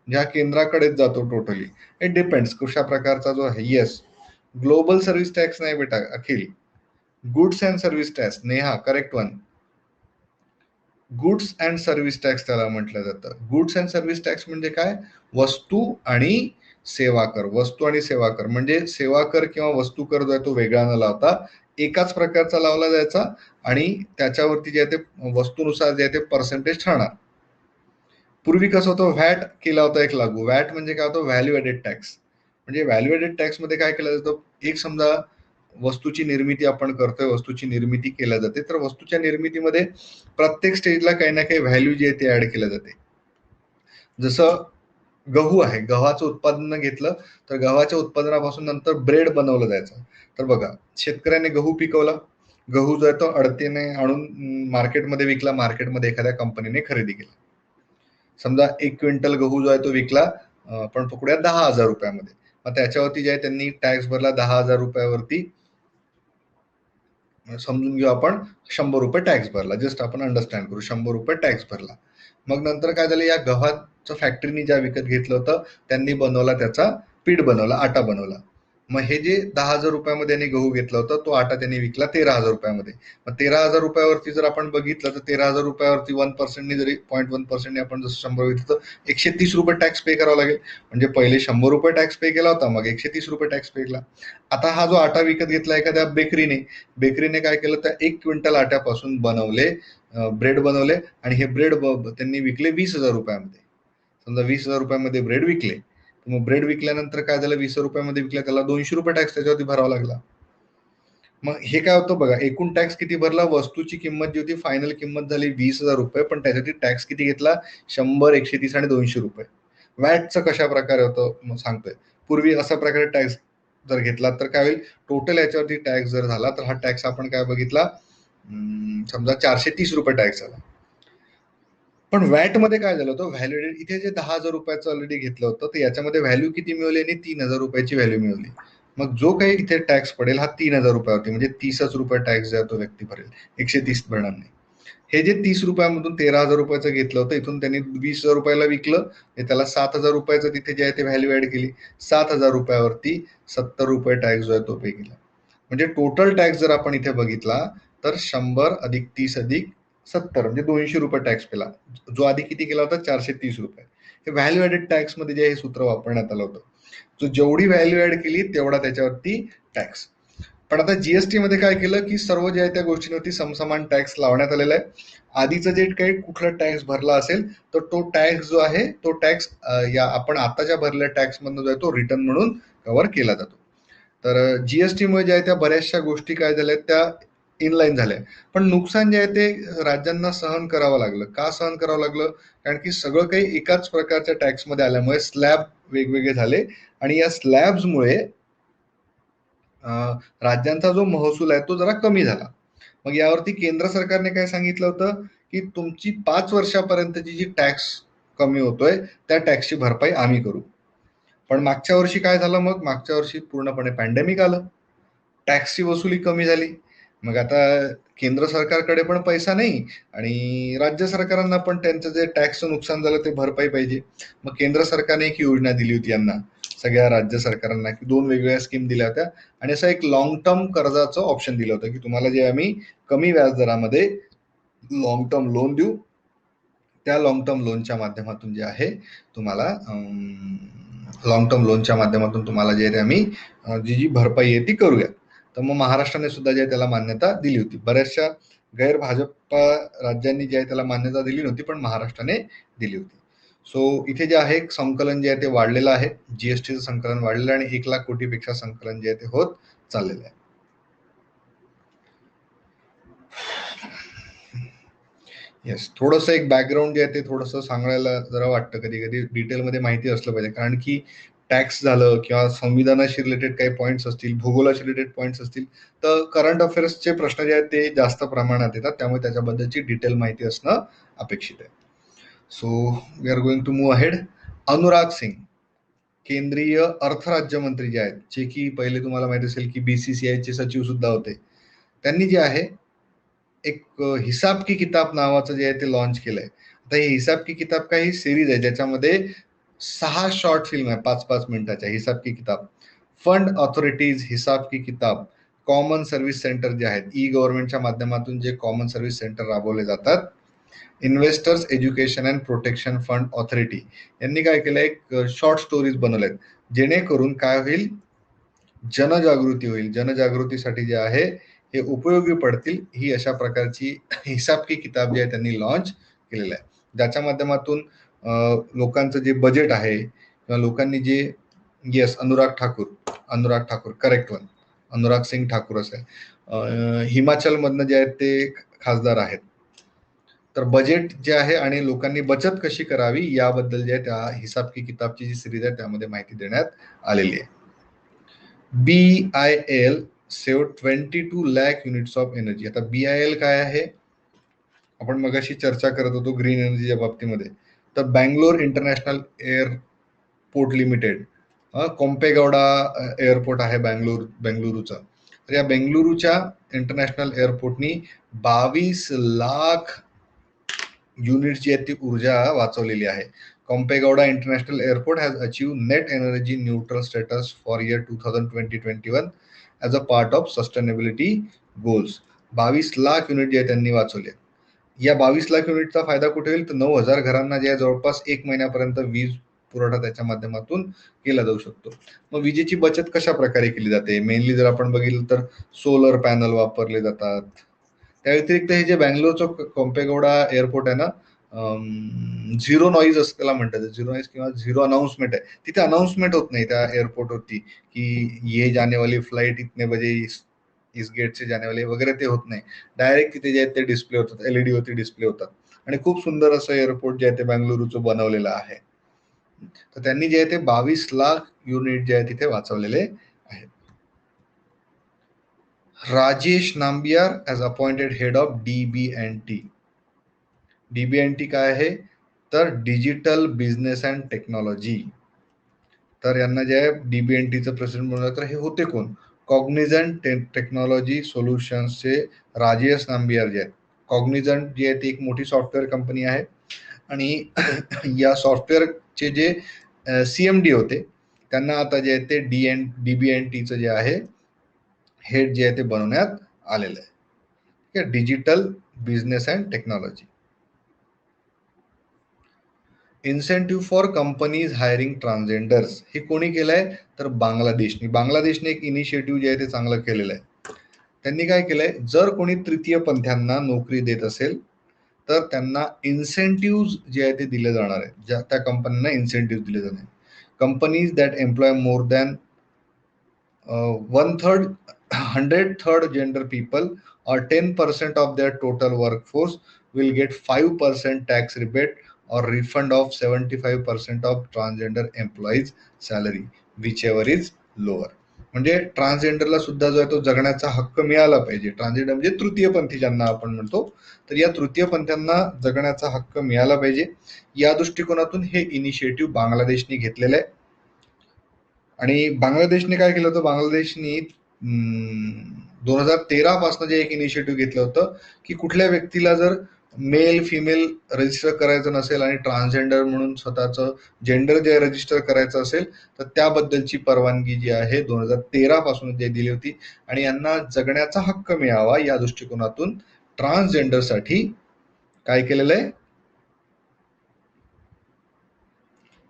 ज्या केंद्राकडेच जातो टोटली. इट डिपेंड्स कशा प्रकारचा जो आहे. येस, ग्लोबल सर्व्हिस टॅक्स नाही बेटा Akhil, goods and service tax. Neha, correct one. Goods and service tax त्याला म्हटलं जातं. गुड्स अँड सर्व्हिस टॅक्स म्हणजे काय, वस्तू आणि सेवा कर. वस्तू आणि सेवा कर म्हणजे सेवा कर किंवा वस्तू कर जो आहे तो वेगळा न लावता एकाच प्रकारचा लावला जायचा आणि त्याच्यावरती जे आहे ते वस्तूनुसार जे आहे ते पर्सेंटेज ठरणार. पूर्वी कसं होतं, व्हॅट केला होता एक लागू. व्हॅट म्हणजे काय होतं, व्हॅल्यू ऍडेड टॅक्स. म्हणजे व्हॅल्यू ऍडेड टॅक्स मध्ये काय केलं जातं, एक समजा वस्तूची निर्मिती आपण करतोय, वस्तूची निर्मिती केल्या जाते, तर वस्तूच्या निर्मितीमध्ये प्रत्येक स्टेजला काही ना काही व्हॅल्यू जी आहे ती ऍड केल्या जाते. जसं गहू आहे, गव्हाचं उत्पादन घेतलं तर गव्हाच्या उत्पादनापासून नंतर ब्रेड बनवलं जायचं. तर बघा, शेतकऱ्याने गहू पिकवला, गहू जो आहे तो अडतीने आणून मार्केटमध्ये विकला, मार्केटमध्ये एखाद्या कंपनीने खरेदी केला. समजा 1 क्विंटल गहू जो आहे तो विकला, पण पकडूया 10,000 रुपयामध्ये. मग त्याच्यावरती जे आहे त्यांनी टॅक्स भरला 10,000 रुपयावरती, समजून घेऊ आपण 100 रुपये टॅक्स भरला. जस्ट आपण अंडरस्टँड करू, 100 रुपये टॅक्स भरला. मग नंतर काय झालं, या गव्हाचं फॅक्टरीने ज्या विकत घेतलं होतं त्यांनी बनवला, त्याचा पीठ बनवला, आटा बनवला. मग हे जे 10,000 रुपयामध्ये त्यांनी गहू घेतला होता तो आटा त्यांनी विकला 13,000 रुपयामध्ये. मग 13,000 रुपयावरती जर आपण बघितलं तर 13,000 रुपयावरती 1% जरी 0.1% आपण जसं 100 घेतलं तर 130 रुपये टॅक्स पे करावा लागेल. म्हणजे पहिले 100 रुपये टॅक्स पे केला होता, मग 130 रुपये टॅक्स पे केला. आता हा जो आटा विकत घेतला एखाद्या बेकरीने काय केलं, तर 1 क्विंटल आट्यापासून बनवले ब्रेड बनवले आणि हे ब्रेड त्यांनी विकले 20,000 रुपयामध्ये. समजा 20,000 रुपयामध्ये ब्रेड विकले, मग ब्रेड विकल्यानंतर काय झालं, 20 रुपयामध्ये विकल्या, त्याला 200 रुपये टॅक्स त्याच्यावरती भरावा लागला. मग हे काय होतं बघा, एकूण टॅक्स किती भरला, वस्तूची किंमत जी होती फायनल किंमत झाली 20,000 रुपये, पण त्यासाठी टॅक्स किती घेतला, 100, 130 आणि 200 रुपये. वॅटचं कशा प्रकारे होतं मग सांगतोय. पूर्वी अशा प्रकारे टॅक्स जर घेतला तर काय होईल, टोटल याच्यावरती टॅक्स जर झाला तर हा टॅक्स आपण काय बघितला, समजा 430 रुपये टॅक्स झाला. पण वॅट मध्ये काय झालं होतं, व्हॅल्यू एडेड इथे जे 10,000 रुपयाचं ऑलरेडी घेतलं होतं, तर याच्यामध्ये व्हॅल्यू किती मिळवली, आणि 3,000 रुपयाची व्हॅल्यू मिळवली. मग जो काही इथे टॅक्स पडेल हा 3,000 रुपयावरती, म्हणजे 30च रुपये टॅक्स जो तो व्यक्ती भरेल, 130 भरणार नाही. हे जे 30 रुपयामधून 13,000 रुपयाचं घेतलं होतं, इथून त्यांनी 20,000 रुपयाला विकलं, त्याला 7,000 रुपयाचं तिथे जे आहे ते व्हॅल्यू ऍड केली. 7,000 रुपयावरती 70 रुपये टॅक्स जो आहे तो पे केला. म्हणजे टोटल टॅक्स जर आपण इथे बघितला तर 100 अधिक 30 अधिक 70 म्हणजे 200 रुपये टॅक्स पेला. जो आधी किती केला होता, 430 रुपये. हे व्हॅल्यू ऍडेड टॅक्स मध्ये जे हे सूत्र वापरण्यात आलं होतं. जो जेवढी व्हॅल्यू ऍड केली तेवढा त्याच्यावरती टॅक्स. पण आता जीएसटी मध्ये काय केलं की सर्व जे आहे त्या गोष्टींवरती समसमान टॅक्स लावण्यात आलेला आहे. आधीचं जे काही कुठला टॅक्स भरला असेल तर तो टॅक्स जो आहे तो टॅक्स या आपण आताच्या भरलेल्या टॅक्स मधून जो आहे तो रिटर्न म्हणून कव्हर केला जातो. तर जीएसटीमुळे ज्या आहे त्या बऱ्याचशा गोष्टी काय झाल्या त्या इनलाईन झाल्या. पण नुकसान जे आहे ते राज्यांना सहन करावं लागलं. का सहन करावं लागलं, कारण की सगळं काही एकाच प्रकारच्या टॅक्समध्ये आल्यामुळे स्लॅब वेगवेगळे झाले, आणि या स्लॅब्समुळे राज्यांचा जो महसूल आहे तो जरा कमी झाला. मग यावरती केंद्र सरकारने काय सांगितलं होतं की तुमची 5 वर्षापर्यंतची जी टॅक्स कमी होतोय त्या टॅक्सची भरपाई आम्ही करू. पण मागच्या वर्षी काय झालं, मग मागच्या वर्षी पूर्णपणे पॅन्डेमिक आलं, टॅक्सची वसुली कमी झाली. मग आता केंद्र सरकारकडे पण पैसा नाही आणि राज्य सरकारांना पण त्यांचं जे टॅक्सचं नुकसान झालं ते भरपाई पाहिजे. मग केंद्र सरकारने एक योजना दिली होती यांना, सगळ्या राज्य सरकारांना, की 2 वेगवेगळ्या स्कीम दिल्या होत्या आणि असं एक लॉंग टर्म कर्जाचं ऑप्शन दिलं होतं की तुम्हाला जे आम्ही कमी व्याजदरामध्ये लॉंग टर्म लोन देऊ. त्या लॉंग टर्म लोनच्या माध्यमातून जे आहे तुम्हाला लॉंग टर्म लोनच्या माध्यमातून तुम्हाला जे आहे आम्ही जी भरपाई आहे ती करूया. तर मग महाराष्ट्राने सुद्धा जे त्याला मान्यता दिली होती. बऱ्याचशा गैर भाजपा राज्यांनी जे आहे त्याला मान्यता दिली नव्हती, पण महाराष्ट्राने दिली होती. सो इथे जे आहे संकलन जे आहे ते वाढलेलं आहे, जीएसटीचं संकलन वाढलेलं आहे आणि 1,00,000 कोटीपेक्षा संकलन जे आहे ते होत चाललेलं आहे. येस, थोडंसं एक बॅकग्राऊंड जे आहे ते थोडंसं सांगायला जरा वाटतं कधी कधी, डिटेलमध्ये माहिती असलं पाहिजे, कारण की टॅक्स झालं किंवा संविधानाशी रिलेटेड काही पॉईंट्स असतील, भूगोलाशी रिलेटेड पॉईंट्स असतील, तर करंट अफेअर्सचे प्रश्न जे आहेत ते जास्त प्रमाणात येतात, त्यामुळे त्याच्याबद्दलची डिटेल माहिती असणं अपेक्षित आहे. So we are going to move ahead. Anurag Singh केंद्रीय अर्थ राज्यमंत्री जे आहेत, जे की पहिले तुम्हाला माहिती असेल की BCCI चे सचिव सुद्धा होते, त्यांनी जे आहे एक हिसाब की किताब नावाचं जे आहे ते लॉन्च केलंय. आता हे हिसाब की किताब काही सिरीज आहे ज्याच्यामध्ये 6 शॉर्ट फिल्म आहे 5-5 मिनिटाच्या. हिसाब की किताब, फंड ऑथॉरिटीज, हिसाब की किताब, कॉमन सर्व्हिस सेंटर जे आहेत, ई गव्हर्नमेंटच्या माध्यमातून जे कॉमन सर्व्हिस सेंटर राबवले जातात, investors education and protection fund authority यांनी काय केलंय, एक शॉर्ट स्टोरीज बनवल्यात, जेणेकरून काय होईल, जनजागृती होईल. जनजागृतीसाठी जे आहे हे उपयोगी पडतील, ही अशा प्रकारची हिसाब की किताब जी आहे त्यांनी लॉन्च केलेलं आहे, ज्याच्या माध्यमातून लोकांचं जे बजेट आहे किंवा लोकांनी जे, yes, Anurag Thakur correct one, Anurag Singh Thakur असं आहे, हिमाचल मधनं जे आहेत ते खासदार आहेत. तर बजेट जे आहे आणि लोकांनी बचत कशी करावी याबद्दल जे आहे त्या हिसाब की किताबची जी सिरीज आहे त्यामध्ये माहिती देण्यात आलेली आहे. BIL save 22 lakh units of energy. आता BIL काय आहे, आपण मगाशी चर्चा करत होतो ग्रीन एनर्जीच्या बाबतीमध्ये, तर Bangalore International Airport Limited, Kempegowda airport आहे बेंगलुरूचा. तर या बेंगलुरूच्या इंटरनॅशनल एअरपोर्टनी 22 लाख युनिट जी आहे ती ऊर्जा वाचवलेली आहे. Kempegowda International Airport has achieve net energy neutral status for year 2020-21 as a part of sustainability goals. 22 lakh unit जे आहे त्यांनी वाचवले. या 22 लाख युनिटचा फायदा कुठे होईल, तर 9,000 घरांना जे आहे जवळपास 1 महिन्यापर्यंत वीज पुरवठा त्याच्या माध्यमातून केला जाऊ शकतो. मग विजेची बचत कशा प्रकारे केली जाते, मेनली जर आपण बघितलं तर सोलर पॅनल वापरले जातात. त्या व्यतिरिक्त हे जे बँगलोरचं कोम्पेगौडा एअरपोर्ट आहे ना, झिरो नॉईज असं त्याला म्हणतात, झिरो नॉईज किंवा झिरो अनाउन्समेंट आहे. तिथे अनाउन्समेंट होत नाही त्या एअरपोर्टवरती की ये जाने वाली फ्लाईट इतने बजे ईस्टगेटचे जानेवाले वगैरे ते होत नाही, डायरेक्ट तिथे जे आहेत ते डिस्प्ले होतात, LED वरती डिस्प्ले होतात आणि खूप सुंदर असं एअरपोर्ट जे आहे ते बंगळुरूचं बनवलेलं आहे. तर त्यांनी जे आहे ते 22 लाख युनिट जे आहे तिथे वाचवलेले आहेत. Rajesh Nambiar as appointed head of DB&T. DB&T काय आहे तर डिजिटल बिझनेस अँड टेक्नॉलॉजी. तर यांना जे आहे DB&Tचं प्रेसिडेंट बनवलं. तर हे होते कोण? कॉग्निझंट टेक्नॉलॉजी सोल्युशन्सचे राजेश नांबियार जे आहेत. कॉग्निझंट जी आहे ती एक मोठी सॉफ्टवेअर कंपनी आहे आणि या सॉफ्टवेअरचे जे CMD होते त्यांना आता जे आहे ते DB&Tचं जे आहे हेड जे आहे ते बनवण्यात आलेलं आहे. ठीक आहे, digital business and technology. Incentive for companies hiring transgenders हे कोणी केलंय तर बांगलादेशने एक इनिशिएटिव्ह जे आहे ते चांगलं केलेलं आहे. त्यांनी काय केलंय, जर कोणी तृतीय पंथांना नोकरी देत असेल तर त्यांना इन्सेंटिव्ह जे आहे ते दिले जाणार आहे. ज्या त्या कंपन्यांना इन्सेंटिव्ह दिले जाणार. Companies that employ more than 1/3 gender people or 10% of their total workforce will get 5% tax rebate or refund of 75% of transgender employees salary whichever is lower. म्हणजे ट्रान्सजेंडरला सुद्धा जो आहे तो जगण्याचा हक्क मिळाला पाहिजे. ट्रान्सजेंडर म्हणजे तृतीयपंथी ज्यांना आपण म्हणतो, तर या तृतीयपंथींना जगण्याचा हक्क मिळाला पाहिजे. या दृष्टिकोनातून हे इनिशिएटिव्ह बांगलादेशने घेतलेलं आहे. आणि बांगलादेशने काय केलं होतं, बांगलादेशनी 2013 पासून जे एक इनिशिएटिव्ह घेतलं होतं की कुठल्या व्यक्तीला जर मेल फिमेल रजिस्टर करायचं नसेल आणि ट्रान्सजेंडर म्हणून स्वतःचं जेंडर जे रजिस्टर करायचं असेल तर त्याबद्दलची परवानगी जी आहे 2013 पासून जे दिली होती आणि यांना जगण्याचा हक्क मिळावा या दृष्टिकोनातून ट्रान्सजेंडरसाठी काय केलेलं आहे,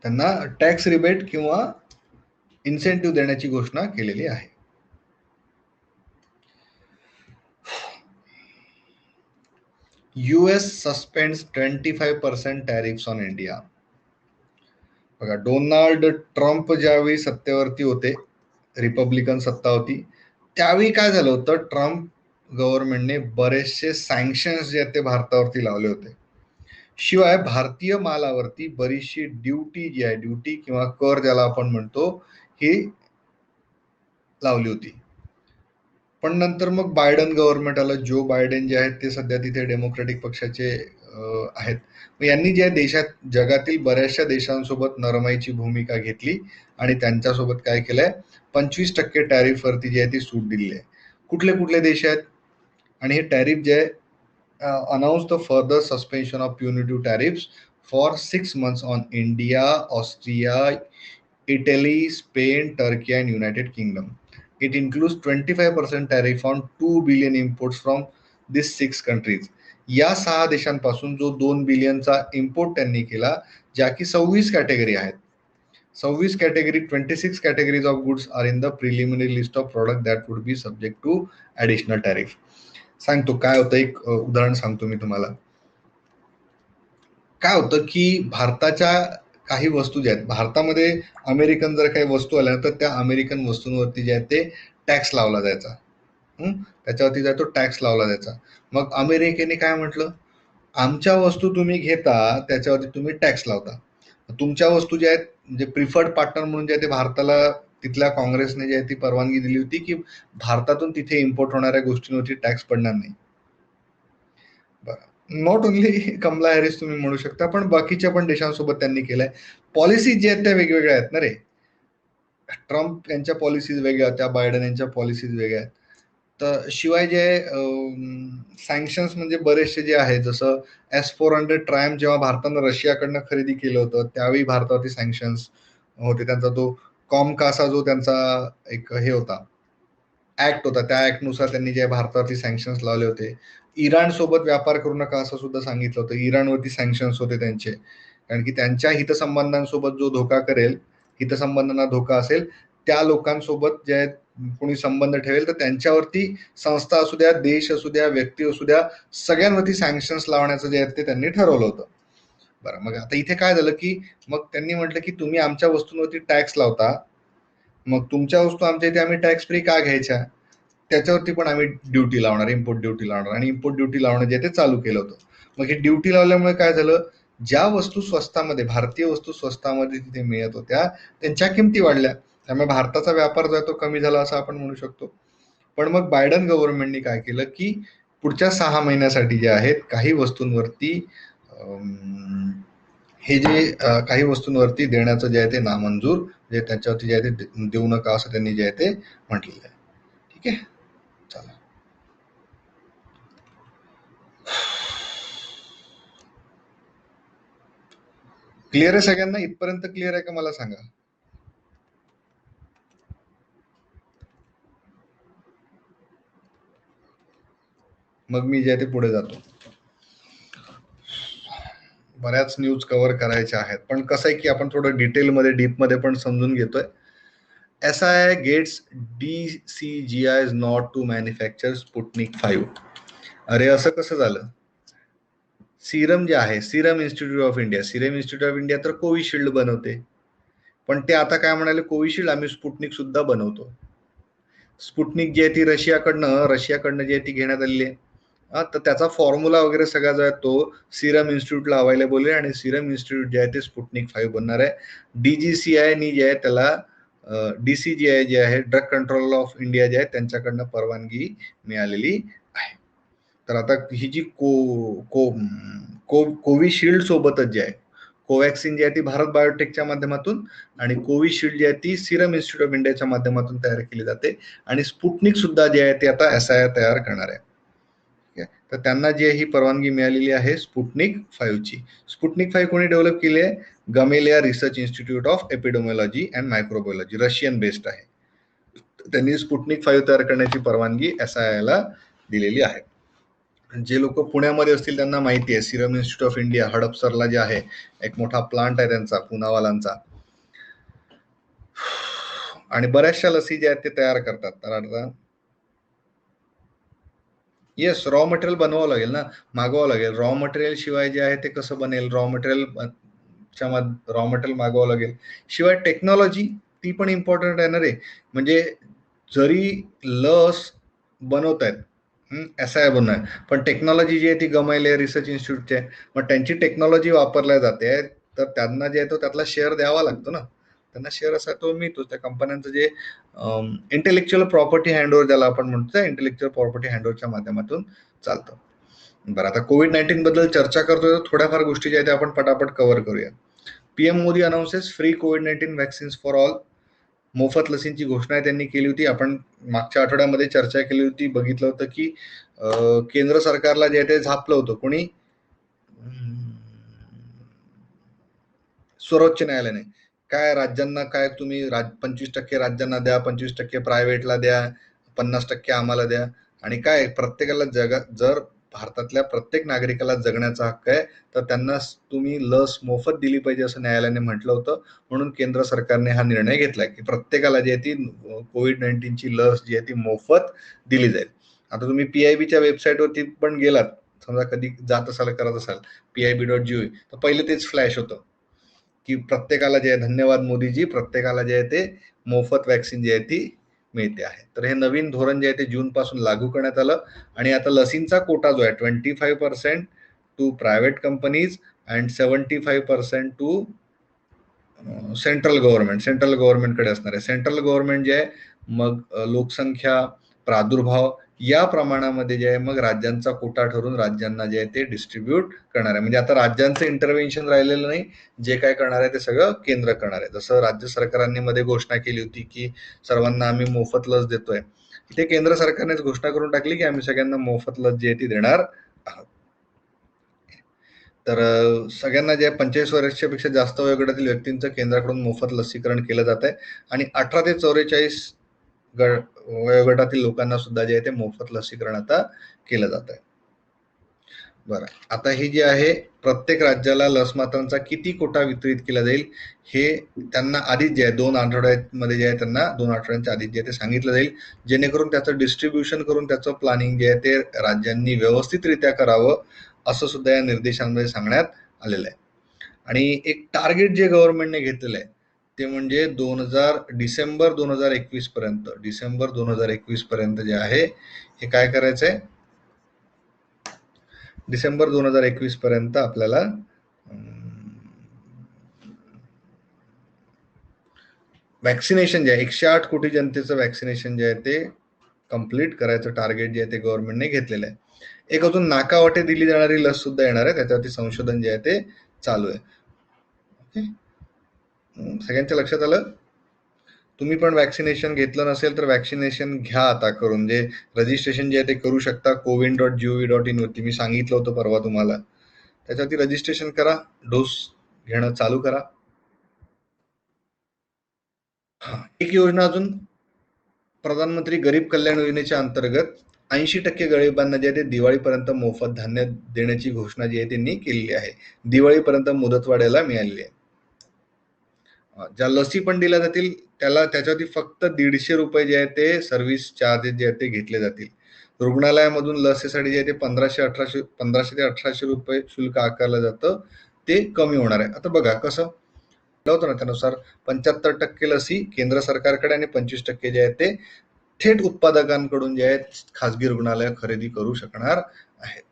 त्यांना टॅक्स रिबेट किंवा इन्सेंटिव्ह देण्याची घोषणा केलेली आहे. US suspends 25% tariffs on India. बघा, डोनाल्ड ट्रम्प ज्यावेळी सत्तेवरती होते, रिपब्लिकन सत्ता होती, त्यावेळी काय झालं होतं, ट्रम्प गव्हर्नमेंटने बरेचसे सँक्शन्स जे आहेत ते भारतावरती लावले होते. शिवाय भारतीय मालावरती बरीचशी ड्युटी जी आहे, ड्युटी किंवा कर ज्याला आपण म्हणतो, ही लावली होती. पण नंतर मग बायडन गव्हर्नमेंट आलं. जो बायडेन जे आहेत ते सध्या तिथे डेमोक्रॅटिक पक्षाचे आहेत. यांनी जे देशात जगातील बऱ्याचशा देशांसोबत नरमाईची भूमिका घेतली आणि त्यांच्यासोबत काय केलंय, 25% टॅरिफ वरती जे आहे ती सूट दिली आहे. कुठले कुठले देश आहेत आणि हे टॅरिफ जे आहे, announce the further suspension of punitive tariffs for 6 months on India, Austria, Italy, Spain, Turkey and United Kingdom. It includes 25% tariff on 2 billion imports from these 6 countries. या 6 देशांपासून जो 2 बिलियनचा इम्पोर्ट त्यांनी केला, ज्या की 26 कॅटेगरी आहेत. 26 category, 26 categories of goods are in the preliminary list of product that would be subject to additional tariff. सांगतो काय होतं, एक उदाहरण सांगतो मी तुम्हाला. काय होतं की भारताच्या काही वस्तू ज्या आहेत, भारतामध्ये अमेरिकन जर काही वस्तू आल्या तर त्या अमेरिकन वस्तूंवरती जे आहे ते टॅक्स लावला जायचा. त्याच्यावरती जो तो टॅक्स लावला जायचा. मग अमेरिकेने काय म्हटलं, आमच्या वस्तू तुम्ही घेता त्याच्यावरती तुम्ही टॅक्स लावता. तुमच्या वस्तू ज्या आहेत, म्हणजे प्रिफर्ड पार्टनर म्हणून जे आहे ते भारताला तिथल्या काँग्रेसने जे आहे ती परवानगी दिली होती की भारतातून तिथे इम्पोर्ट होणाऱ्या गोष्टींवरती टॅक्स पडणार नाही. नॉट ओनली कमला हॅरिस तुम्ही म्हणू शकता, पण बाकीच्या पण देशांसोबत त्यांनी केलंय. पॉलिसीज जे आहेत त्या वेगवेगळ्या आहेत ना रे. ट्रम्प यांच्या पॉलिसीज वेगळ्या होत्या, बायडन यांच्या पॉलिसीज वेगळ्या आहेत. तर शिवाय जे सँक्शन्स म्हणजे बरेचसे जे आहेत, जसं S-400 ट्रायम्फ जेव्हा भारतानं रशियाकडनं खरेदी केलं होतं त्यावेळी भारतावरती सँक्शन्स होते. त्यांचा तो कॉमकासा जो त्यांचा एक हे होता, ऍक्ट होता, त्या ऍक्टनुसार त्यांनी जे भारतावरती सँक्शन्स लावले होते. इराण सोबत व्यापार करू नका असं सुद्धा सांगितलं होतं. इराणवरती सँक्शन्स होते त्यांचे, कारण की त्यांच्या हितसंबंधांसोबत जो धोका करेल, हितसंबंधांना धोका असेल, त्या लोकांसोबत जे कोणी संबंध ठेवेल तर त्यांच्यावरती संस्था असू द्या, देश असू द्या, व्यक्ती असू द्या, सगळ्यांवरती सँक्शन्स लावण्याचं जे आहे ते त्यांनी ठरवलं होतं. बरं, मग आता इथे काय झालं की मग त्यांनी म्हटलं की तुम्ही आमच्या वस्तूंवरती टॅक्स लावता, मग तुमच्या वस्तू आमच्या इथे आम्ही टॅक्स फ्री का घ्यायच्या. त्याच्यावरती पण आम्ही ड्युटी लावणार, इम्पोर्ट ड्युटी लावणार, आणि इम्पोर्ट ड्युटी लावणं जे ते चालू केलं होतं. मग ही ड्युटी लावल्यामुळे काय झालं, ज्या वस्तू स्वस्तामध्ये, भारतीय वस्तू स्वस्तामध्ये तिथे मिळत होत्या त्यांच्या किमती वाढल्या, त्यामुळे भारताचा व्यापार जो आहे तो कमी झाला असं आपण म्हणू शकतो. पण मग बायडन गव्हर्नमेंटनी काय केलं की पुढच्या 6 महिन्यासाठी जे आहेत काही वस्तूंवरती हे जे काही वस्तूंवरती देण्याचं जे आहे ते नामंजूर, जे त्याच्यावरती जे आहे ते देऊ नका असं त्यांनी जे आहे ते म्हटलेलं आहे. ठीक आहे, चला. क्लिअर आहे सगळ्यांना? इथपर्यंत क्लिअर आहे का मला सांगा. मग मी जे आहे ते पुढे जातो. बऱ्याच न्यूज कव्हर करायच्या आहेत, पण कसं आहे की आपण थोडं डिटेलमध्ये डीपमध्ये पण समजून घेतोय. SIA gets DCGI not to manufacture Sputnik 5. अरे असं कसं झालं? सिरम जे आहे, Serum Institute of India, Serum Institute of India तर कोविशिल्ड बनवते, पण ते आता काय म्हणाले, कोविशिल्ड आम्ही स्पुटनिक सुद्धा बनवतो. स्पुटनिक जी आहे ती रशियाकडनं जी आहे ती घेण्यात आलेली आहे. तर त्याचा फॉर्म्युला वगैरे सगळा जो आहे तो सिरम इन्स्टिट्यूटला अवेलेबल आहे, आणि सिरम इन्स्टिट्यूट जे आहे ते स्पुटनिक 5 बनणार आहे. DGCI जे आहे त्याला DCGI जे आहे, ड्रग कंट्रोल ऑफ इंडिया जे आहे त्यांच्याकडनं परवानगी मिळालेली आहे. तर आता ही जी कोविशिल्ड सोबतच जे आहे, कोवॅक्सिन जी आहे ती भारत बायोटेकच्या माध्यमातून, आणि कोविशिल्ड जी आहे ती सिरम इन्स्टिट्यूट ऑफ इंडियाच्या माध्यमातून तयार केली जाते, आणि स्पुटनिक सुद्धा जे आहे ते आता SIA तयार करणार आहे. तर त्यांना जी ही परवानगी मिळालेली आहे स्पुटनिक 5 ची. स्पुटनिक 5 कोणी डेव्हलप केली आहे? Gamaleya Research Institute of Epidemiology and Microbiology, Russian based आहे. त्यांनी स्पुटनिक 5 तयार करण्याची परवानगी SIA ला दिलेली आहे. जे लोक पुण्यामध्ये असतील त्यांना माहिती आहे, सिरम इन्स्टिट्यूट ऑफ इंडिया हडपसरला जे आहे एक मोठा प्लांट आहे त्यांचा, पुनावालांचा, आणि बऱ्याचशा लसी जे आहेत ते तयार करतात. तर आता येस, रॉ मटेरियल बनवावं लागेल ना, मागवावं लागेल. रॉ मटेरियल शिवाय जे आहे ते कसं बनेल? रॉ मटेरियल मागवावं लागेल. शिवाय टेक्नॉलॉजी ती पण इम्पॉर्टंट आहे ना रे. म्हणजे जरी लस बनवतायत SIA बनवणार, पण टेक्नॉलॉजी जी आहे ती गमायली रिसर्च इन्स्टिट्यूटची आहे. मग त्यांची टेक्नॉलॉजी वापरल्या जाते, तर त्यांना जे आहे तो त्यातला शेअर द्यावा लागतो ना. त्यांना शेअर असा तो मिळतो. त्या कंपन्यांचं जे इंटेलेक्च्युअल प्रॉपर्टी हँडओव्हर ज्याला आपण म्हणतो, इंटेलेक्च्युअल प्रॉपर्टी हँडओव्हरच्या माध्यमातून चालतं. बरं, आता कोविड-19 बद्दल चर्चा करतोय तर थोड्याफार गोष्टी ज्या आहेत आपण पटापट कव्हर करूया. PM मोदी अनाउन्सेस फ्री कोविड-19 व्हॅक्सिन्स फॉर ऑल. मोफत लसींची घोषणा त्यांनी केली होती. आपण मागच्या आठवड्यामध्ये चर्चा केली होती, बघितलं होतं की केंद्र सरकारला जे ते झापलं होतं. कोणी? सर्वोच्च न्यायालयाने. काय राज्यांना, काय तुम्ही 25% राज्यांना द्या, 25% प्रायव्हेटला द्या, 50% आम्हाला द्या, आणि काय प्रत्येकाला जर भारतातल्या प्रत्येक नागरिकाला जगण्याचा हक्क आहे तर त्यांना तुम्ही लस मोफत दिली पाहिजे असं न्यायालयाने म्हटलं होतं. म्हणून केंद्र सरकारने हा निर्णय घेतलाय की प्रत्येकाला जी आहे ती कोविड-19ची लस जी आहे ती मोफत दिली जाईल. आता तुम्ही PIBच्या वेबसाईटवरती पण गेलात, समजा कधी जात असाल, करत असाल PIB.gov, तर पहिले तेच फ्लॅश होतं की प्रत्येकाला जे आहे, धन्यवाद मोदीजी, प्रत्येकाला जे आहे ते मोफत वॅक्सिन जी आहे ती मिळते आहे. तर हे नवीन धोरण जे आहे ते जून पासून लागू करण्यात आलं, आणि आता लसींचा कोटा जो आहे 25% to private companies and 75% to central गव्हर्नमेंटकडे असणार आहे. सेंट्रल गव्हर्नमेंट जे आहे मग लोकसंख्या, प्रादुर्भाव या प्रमाणामध्ये जे आहे मग राज्यांचा कोटा ठरून राज्यांना जे आहे ते डिस्ट्रीब्यूट करणार आहे. म्हणजे आता राज्यांचं इंटरव्हेन्शन राहिलेलं नाही, जे काय करणार आहे ते सगळं केंद्र करणार आहे. जसं राज्य सरकारांनी मध्ये घोषणा केली होती की सर्वांना आम्ही मोफत लस देतोय, ते केंद्र सरकारनेच घोषणा करून टाकली की आम्ही सगळ्यांना मोफत लस जी आहे ती देणार आहोत. तर सगळ्यांना जे 45 वर्षापेक्षा जास्त वयोगटातील व्यक्तींचं केंद्राकडून मोफत लसीकरण केलं जात आहे, आणि 18 ते 44 वयोगटातील लोकांना सुद्धा जे आहे ते मोफत लसीकरण आता केलं जात आहे. बरं, आता ही जी आहे प्रत्येक राज्याला लस मात्रांचा किती कोटा वितरित केला जाईल हे त्यांना आधीच जे आहे 2 आठवड्यामध्ये जे आहे त्यांना 2 आठवड्यांच्या आधीच जे आहे ते सांगितलं जाईल, जेणेकरून त्याचं डिस्ट्रीब्युशन करून त्याचं प्लॅनिंग जे आहे ते राज्यांनी व्यवस्थितरित्या करावं असं सुद्धा या निर्देशांमध्ये सांगण्यात आलेलं आहे. आणि एक टार्गेट जे गव्हर्नमेंटने घेतलेलं आहे ते म्हणजे डिसेंबर 2021 पर्यंत, डिसेंबर 2021 पर्यंत जे आहे हे काय करायचंय, डिसेंबर 2021 पर्यंत आपल्याला वॅक्सिनेशन जे आहे 108 कोटी जनतेचं वॅक्सिनेशन जे आहे ते कम्प्लीट करायचं टार्गेट जे आहे ते गव्हर्नमेंटने घेतलेलं आहे. एक अजून नाकावाटे दिली जाणारी लस सुद्धा येणार आहे, त्याच्यावरती संशोधन जे आहे ते चालू आहे. ओके, सगळ्यांच्या लक्षात आलं? तुम्ही पण वॅक्सिनेशन घेतलं नसेल तर वॅक्सिनेशन घ्या आता करून. जे रजिस्ट्रेशन जे आहे ते करू शकता cowin.gov.in वरती. मी सांगितलं होतं परवा तुम्हाला, त्याच्यावरती रजिस्ट्रेशन करा, डोस घेणं चालू करा. एक योजना अजून, प्रधानमंत्री गरीब कल्याण योजनेच्या अंतर्गत 80% गरिबांना जे आहे ते दिवाळीपर्यंत मोफत धान्य देण्याची घोषणा जी आहे त्यांनी केलेली आहे. दिवाळीपर्यंत मुदतवाढ मिळालेली आहे. ज्या लसी पण दिल्या जातील त्याच्यावरती फक्त 150 रुपये जे आहे ते सर्व्हिस चार्जेस जे आहेत ते घेतले जातील. रुग्णालयामधून लसीसाठी जे आहे ते 1500 ते 1800 रुपये शुल्क आकारलं जातं, ते कमी होणार आहे. आता बघा कसं होतं ना, त्यानुसार 75% लसी केंद्र सरकारकडे आणि 25% जे आहे ते थेट उत्पादकांकडून जे आहेत खासगी रुग्णालय खरेदी करू शकणार आहेत.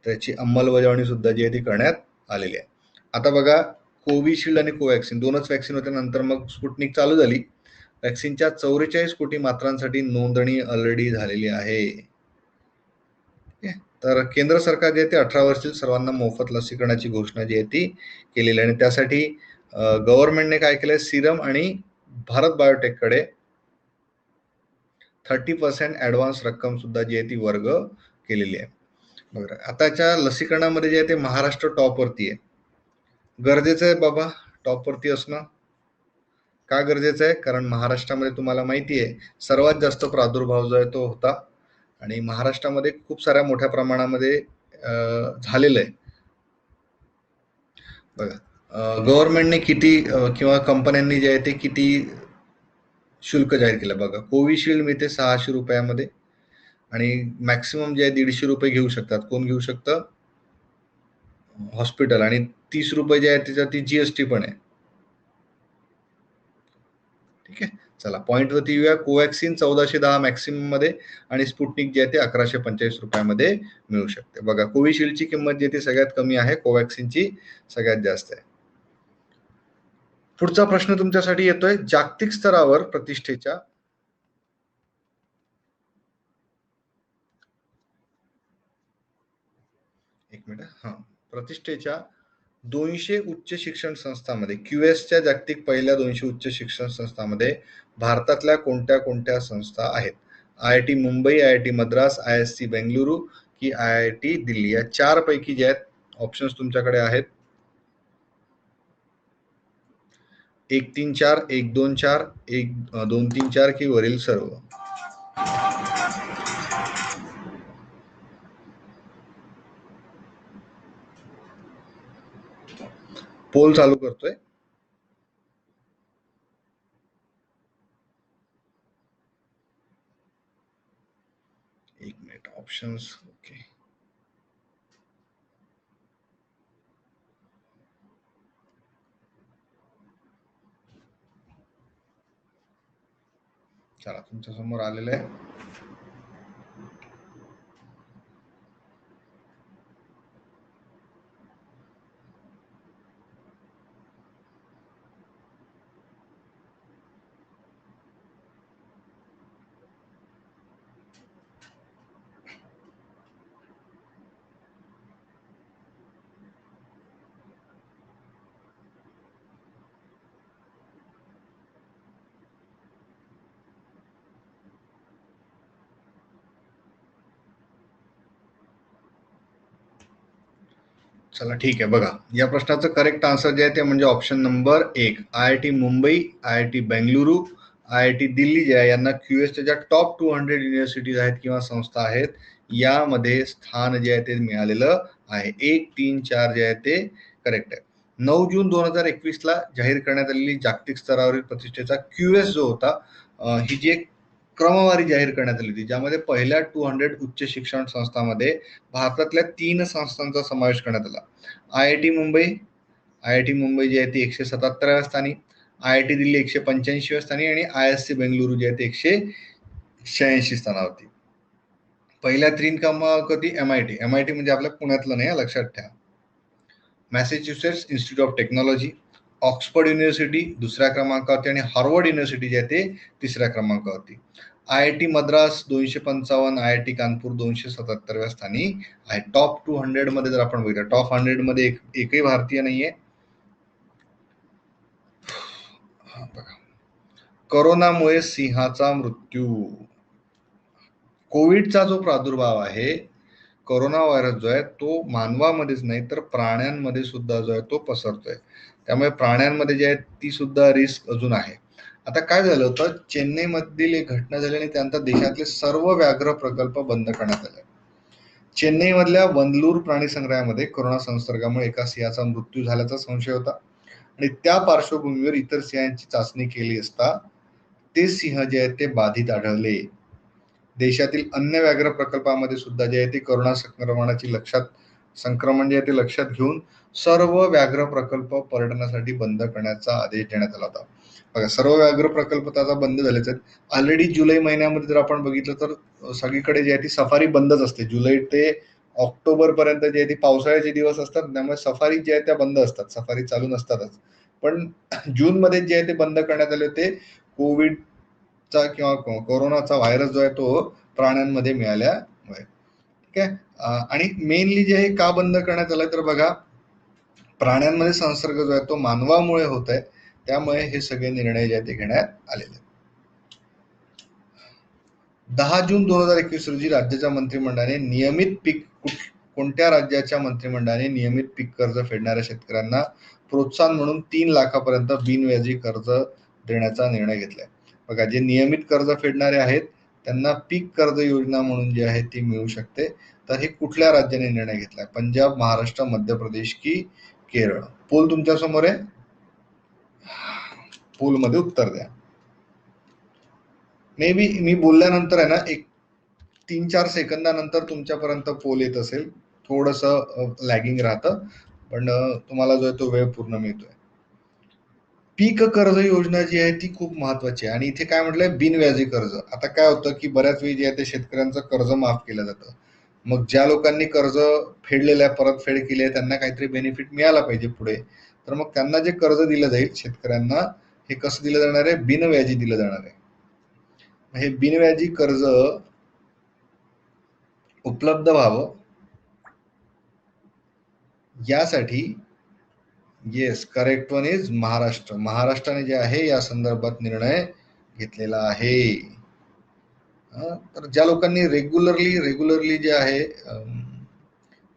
त्याची अंमलबजावणी सुद्धा जी आहे ती करण्यात आलेली आहे. आता बघा, कोविशिल्ड आणि कोवॅक्सिन दोनच वॅक्सिन होत्या, नंतर मग स्पुटनिक चालू झाली. वॅक्सिनच्या 44 कोटी मात्रांसाठी नोंदणी ऑलरेडी झालेली आहे. तर केंद्र सरकार जे आहे ते 18 वर्षीय सर्वांना मोफत लसीकरणाची घोषणा जी आहे ती केलेली आहे. आणि त्यासाठी गव्हर्नमेंटने काय केलंय, सिरम आणि भारत बायोटेककडे 30% ऍडव्हान्स रक्कम सुद्धा जी आहे ती वर्ग केलेली आहे. बघा, आताच्या लसीकरणामध्ये जे आहे ते महाराष्ट्र टॉप वरती आहे. गरजेचं आहे बाबा टॉप वरती असणं. का गरजेचं आहे? कारण महाराष्ट्रामध्ये तुम्हाला माहिती आहे सर्वात जास्त प्रादुर्भाव जो आहे तो होता, आणि महाराष्ट्रामध्ये खूप साऱ्या मोठ्या प्रमाणामध्ये झालेलं आहे. बघा, गव्हर्नमेंटने किती किंवा कंपन्यांनी जे आहे ते किती शुल्क जाहीर केलं बघा. कोविशिल्ड मिळते 600 रुपयामध्ये, आणि मॅक्सिमम जे आहे 150 रुपये घेऊ शकतात. कोण घेऊ शकतं? हॉस्पिटल. आणि 30 रुपये जे आहे त्याच्यावरती जीएसटी पण आहे. ठीक आहे, चला पॉइंट वरती येऊया. कोवॅक्सिन 1410 मॅक्सिमम मध्ये, आणि स्पुटनिक जे आहे ते 1145 रुपयामध्ये मिळू शकते. बघा, कोविशिल्डची किंमत जी आहे ती सगळ्यात कमी आहे, कोवॅक्सिनची सगळ्यात जास्त आहे. पुढचा प्रश्न तुमच्यासाठी येतोय, जागतिक स्तरावर प्रतिष्ठेच्या प्रतिष्ठेच्या 200 उच्च शिक्षण संस्थांमध्ये, क्यूएसच्या जागतिक पहिल्या 200 उच्च शिक्षण संस्थांमध्ये भारतातल्या कोणत्या कोणत्या संस्था आहेत? IIT Mumbai, IIT Madras, ISC Bengaluru की IIT दिल्ली, या 4 पैकी जे आहेत ऑप्शन्स तुमच्याकडे आहेत. 1 3 4, 1 2 4, 1 2 3 4 की वरील सर्व? पोल चालू करतोय. एक मिनिट, ऑप्शन्स. ओके, चला तुमच्या समोर आलेलं आहे. चला ठीक आहे, बघा या प्रश्नाचं करेक्ट आन्सर जे आहे ते म्हणजे option number 1, IIT Mumbai, IIT Bengaluru, IIT Delhi जे आहे यांना क्यूएसच्या ज्या टॉप 200 युनिव्हर्सिटीज आहेत किंवा संस्था आहेत यामध्ये स्थान जे आहे ते मिळालेलं आहे. 1 3 4 जे आहे ते करेक्ट आहे. 9 जून 2021 ला जाहीर करण्यात आलेली जागतिक स्तरावरील प्रतिष्ठेचा क्यूएस जो होता, ही जी एक क्रमवारी जाहीर करण्यात आली होती, ज्यामध्ये पहिल्या 200 उच्च शिक्षण संस्थांमध्ये भारतातल्या 3 संस्थांचा समावेश करण्यात आला. IIT मुंबई जी आहे ती 177व्या स्थानी, IIT दिल्ली 185व्या स्थानी आणि ISC बेंगलुरू जे आहे ते 186 स्थानावरती. पहिल्या 3 क्रमांक होती MIT. MIT म्हणजे आपल्या पुण्यातलं नाही, लक्षात ठेवा. Massachusetts institute of technology, Oxford university दुसऱ्या क्रमांकावरती आणि हार्वर्ड युनिव्हर्सिटी जे आहे ते तिसऱ्या क्रमांकावरती. IIT मद्रास 255, IIT कानपूर 277व्या स्थानी आहे. टॉप 200 मध्ये जर आपण बघितलं, टॉप 100 मध्ये एकही भारतीय नाहीये. बघा, कोरोनामुळे सिंहाचा मृत्यू. कोविडचा जो प्रादुर्भाव आहे, कोरोना व्हायरस जो आहे तो मानवामध्येच नाही तर प्राण्यांमध्ये सुद्धा जो आहे तो पसरतोय. त्यामुळे प्राण्यांमध्ये जे आहे ती सुद्धा रिस्क अजून आहे. आता काय झालं होतं, चेन्नई मधील एक घटना झाली आणि त्यानंतर देशातले सर्व व्याघ्र प्रकल्प बंद करण्यात आले. चेन्नई मधल्या वनलूर प्राणी संग्रहालयामध्ये कोरोना संसर्गामुळे एका सिंहाचा मृत्यू झाल्याचा संशय होता आणि त्या पार्श्वभूमीवर इतर सिंहांची चाचणी केली असता ते सिंह जे आहेत ते बाधित आढळले. देशातील अन्य व्याघ्र प्रकल्पामध्ये सुद्धा जे आहे ते कोरोना संक्रमण जे आहे ते लक्षात घेऊन सर्व व्याघ्र प्रकल्प पर्यटनासाठी बंद करण्याचा आदेश देण्यात आला होता. बघा, सर्व व्याघ्र प्रकल्प त्याचा बंद झालेच आहेत. ऑलरेडी जुलै महिन्यामध्ये जर आपण बघितलं तर सगळीकडे जे आहे ती सफारी बंदच असते. जुलै ते ऑक्टोबर पर्यंत जे आहे ती पावसाळ्याचे दिवस असतात, त्यामुळे सफारी जे आहे त्या बंद असतात, सफारी चालू नसतातच. पण जून मध्ये जे आहे ते बंद करण्यात आले होते, कोविडचा किंवा कोरोनाचा व्हायरस जो आहे तो प्राण्यांमध्ये मिळाल्यामुळे. ठीक आहे. आणि मेनली जे आहे का बंद करण्यात आलं तर बघा, प्राण्यांमध्ये संसर्ग जो आहे तो मानवामुळे होत आहे, त्यामुळे हे सगळे निर्णय जे आहेत ते घेण्यात आलेले. 10 जून 2021 रोजी राज्याच्या मंत्रिमंडळाने नियमित पीक कोणत्या राज्याच्या मंत्रिमंडळाने नियमित पीक कर्ज फेडणाऱ्या शेतकऱ्यांना प्रोत्साहन म्हणून 3 लाखापर्यंत बिनव्याजी कर्ज देण्याचा निर्णय घेतलाय. बघा, जे नियमित कर्ज फेडणारे आहेत त्यांना पीक कर्ज योजना म्हणून जे आहे ती मिळू शकते. तर हे कुठल्या राज्याने निर्णय घेतलाय? पंजाब, महाराष्ट्र, मध्य प्रदेश की केरळ? पोल तुमच्या समोर आहे, पोल मध्ये उत्तर द्या. मे बी मी बोलल्यानंतर आहे ना, एक 3-4 सेकंदानंतर तुमच्यापर्यंत पोल येत असेल, थोडस लॅगिंग राहतं, पण तुम्हाला जो आहे तो वेळ पूर्ण मिळतोय. पीक कर्ज योजना जी आहे ती खूप महत्वाची आहे आणि इथे काय म्हटलंय, बिनव्याजी कर्ज. आता काय होतं की बऱ्याच वेळी जे आहे ते शेतकऱ्यांचं कर्ज माफ केलं जातं. मग ज्या लोकांनी कर्ज फेडलेलं आहे, परतफेड केली आहे, त्यांना काहीतरी बेनिफिट मिळाला पाहिजे पुढे. तर मग त्यांना जे कर्ज दिलं जाईल शेतकऱ्यांना, हे कसं दिलं जाणार आहे? बिनव्याजी दिलं जाणार आहे. हे बिनव्याजी कर्ज उपलब्ध व्हावं यासाठी, yes, correct one is Maharashtra. महाराष्ट्राने जे आहे या संदर्भात निर्णय घेतलेला आहे. तर ज्या लोकांनी रेग्युलरली जे आहे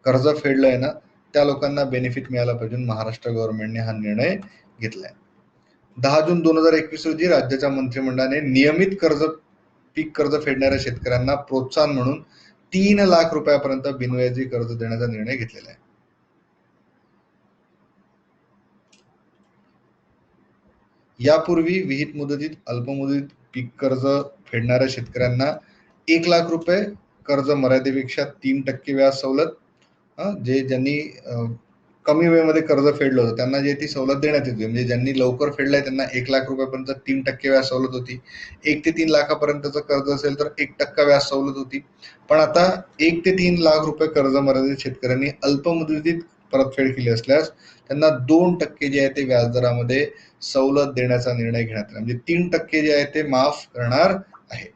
कर्ज फेडलंय ना, त्या लोकांना बेनिफिट मिळाला पाहिजे. महाराष्ट्र गव्हर्नमेंटने हा निर्णय घेतलाय. 10 जून 2021 रोजी राज्याच्या मंत्रिमंडळाने नियमित पीक कर्ज फेडणाऱ्या शेतकऱ्यांना प्रोत्साहन म्हणून 3 लाख रुपयापर्यंत बिनव्याजी कर्ज देण्याचा निर्णय घेतलेला आहे. यापूर्वी विहित मुदतीत अल्पमुदतीत पीक कर्ज फेडणाऱ्या शेतकऱ्यांना 1 लाख रुपये कर्ज मर्यादेपेक्षा 3% व्याज सवलत, जे ज्यांनी कमी वेळेमध्ये कर्ज फेडलं होतं त्यांना जे ती सवलत देण्यात येते. म्हणजे ज्यांनी लवकर फेडलंय त्यांना 1 लाख रुपयापर्यंत 3% व्याज सवलत होती. 1 ते 3 लाखापर्यंतचं कर्ज असेल तर 1% व्याज सवलत होती. पण आता 1 ते 3 लाख रुपये कर्ज मर्यादित शेतकऱ्यांनी अल्पमुदतीत परतफेड केली असल्यास त्यांना 2% जे आहे ते व्याजदरामध्ये सवलत देण्याचा निर्णय घेण्यात आला. म्हणजे 3% जे आहे ते माफ करणार आहे.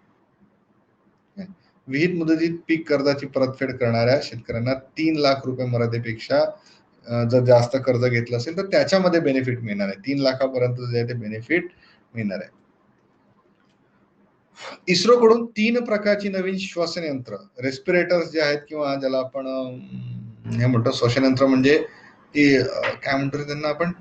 विहित मुदतीत पीक कर्जाची परतफेड करणाऱ्या शेतकऱ्यांना 3 लाख रुपये मर्यादेपेक्षा जर जास्त कर्ज घेतलं असेल तर त्याच्यामध्ये बेनिफिट मिळणार आहे. 3 लाखापर्यंत जे आहे ते बेनिफिट मिळणार आहे. इस्रो कडून 3 प्रकारची नवीन श्वसन यंत्र, रेस्पिरेटर्स जे आहेत, किंवा ज्याला आपण हे म्हणतो श्वसन यंत्र, म्हणजे काय म्हणतो त्यांना आपण,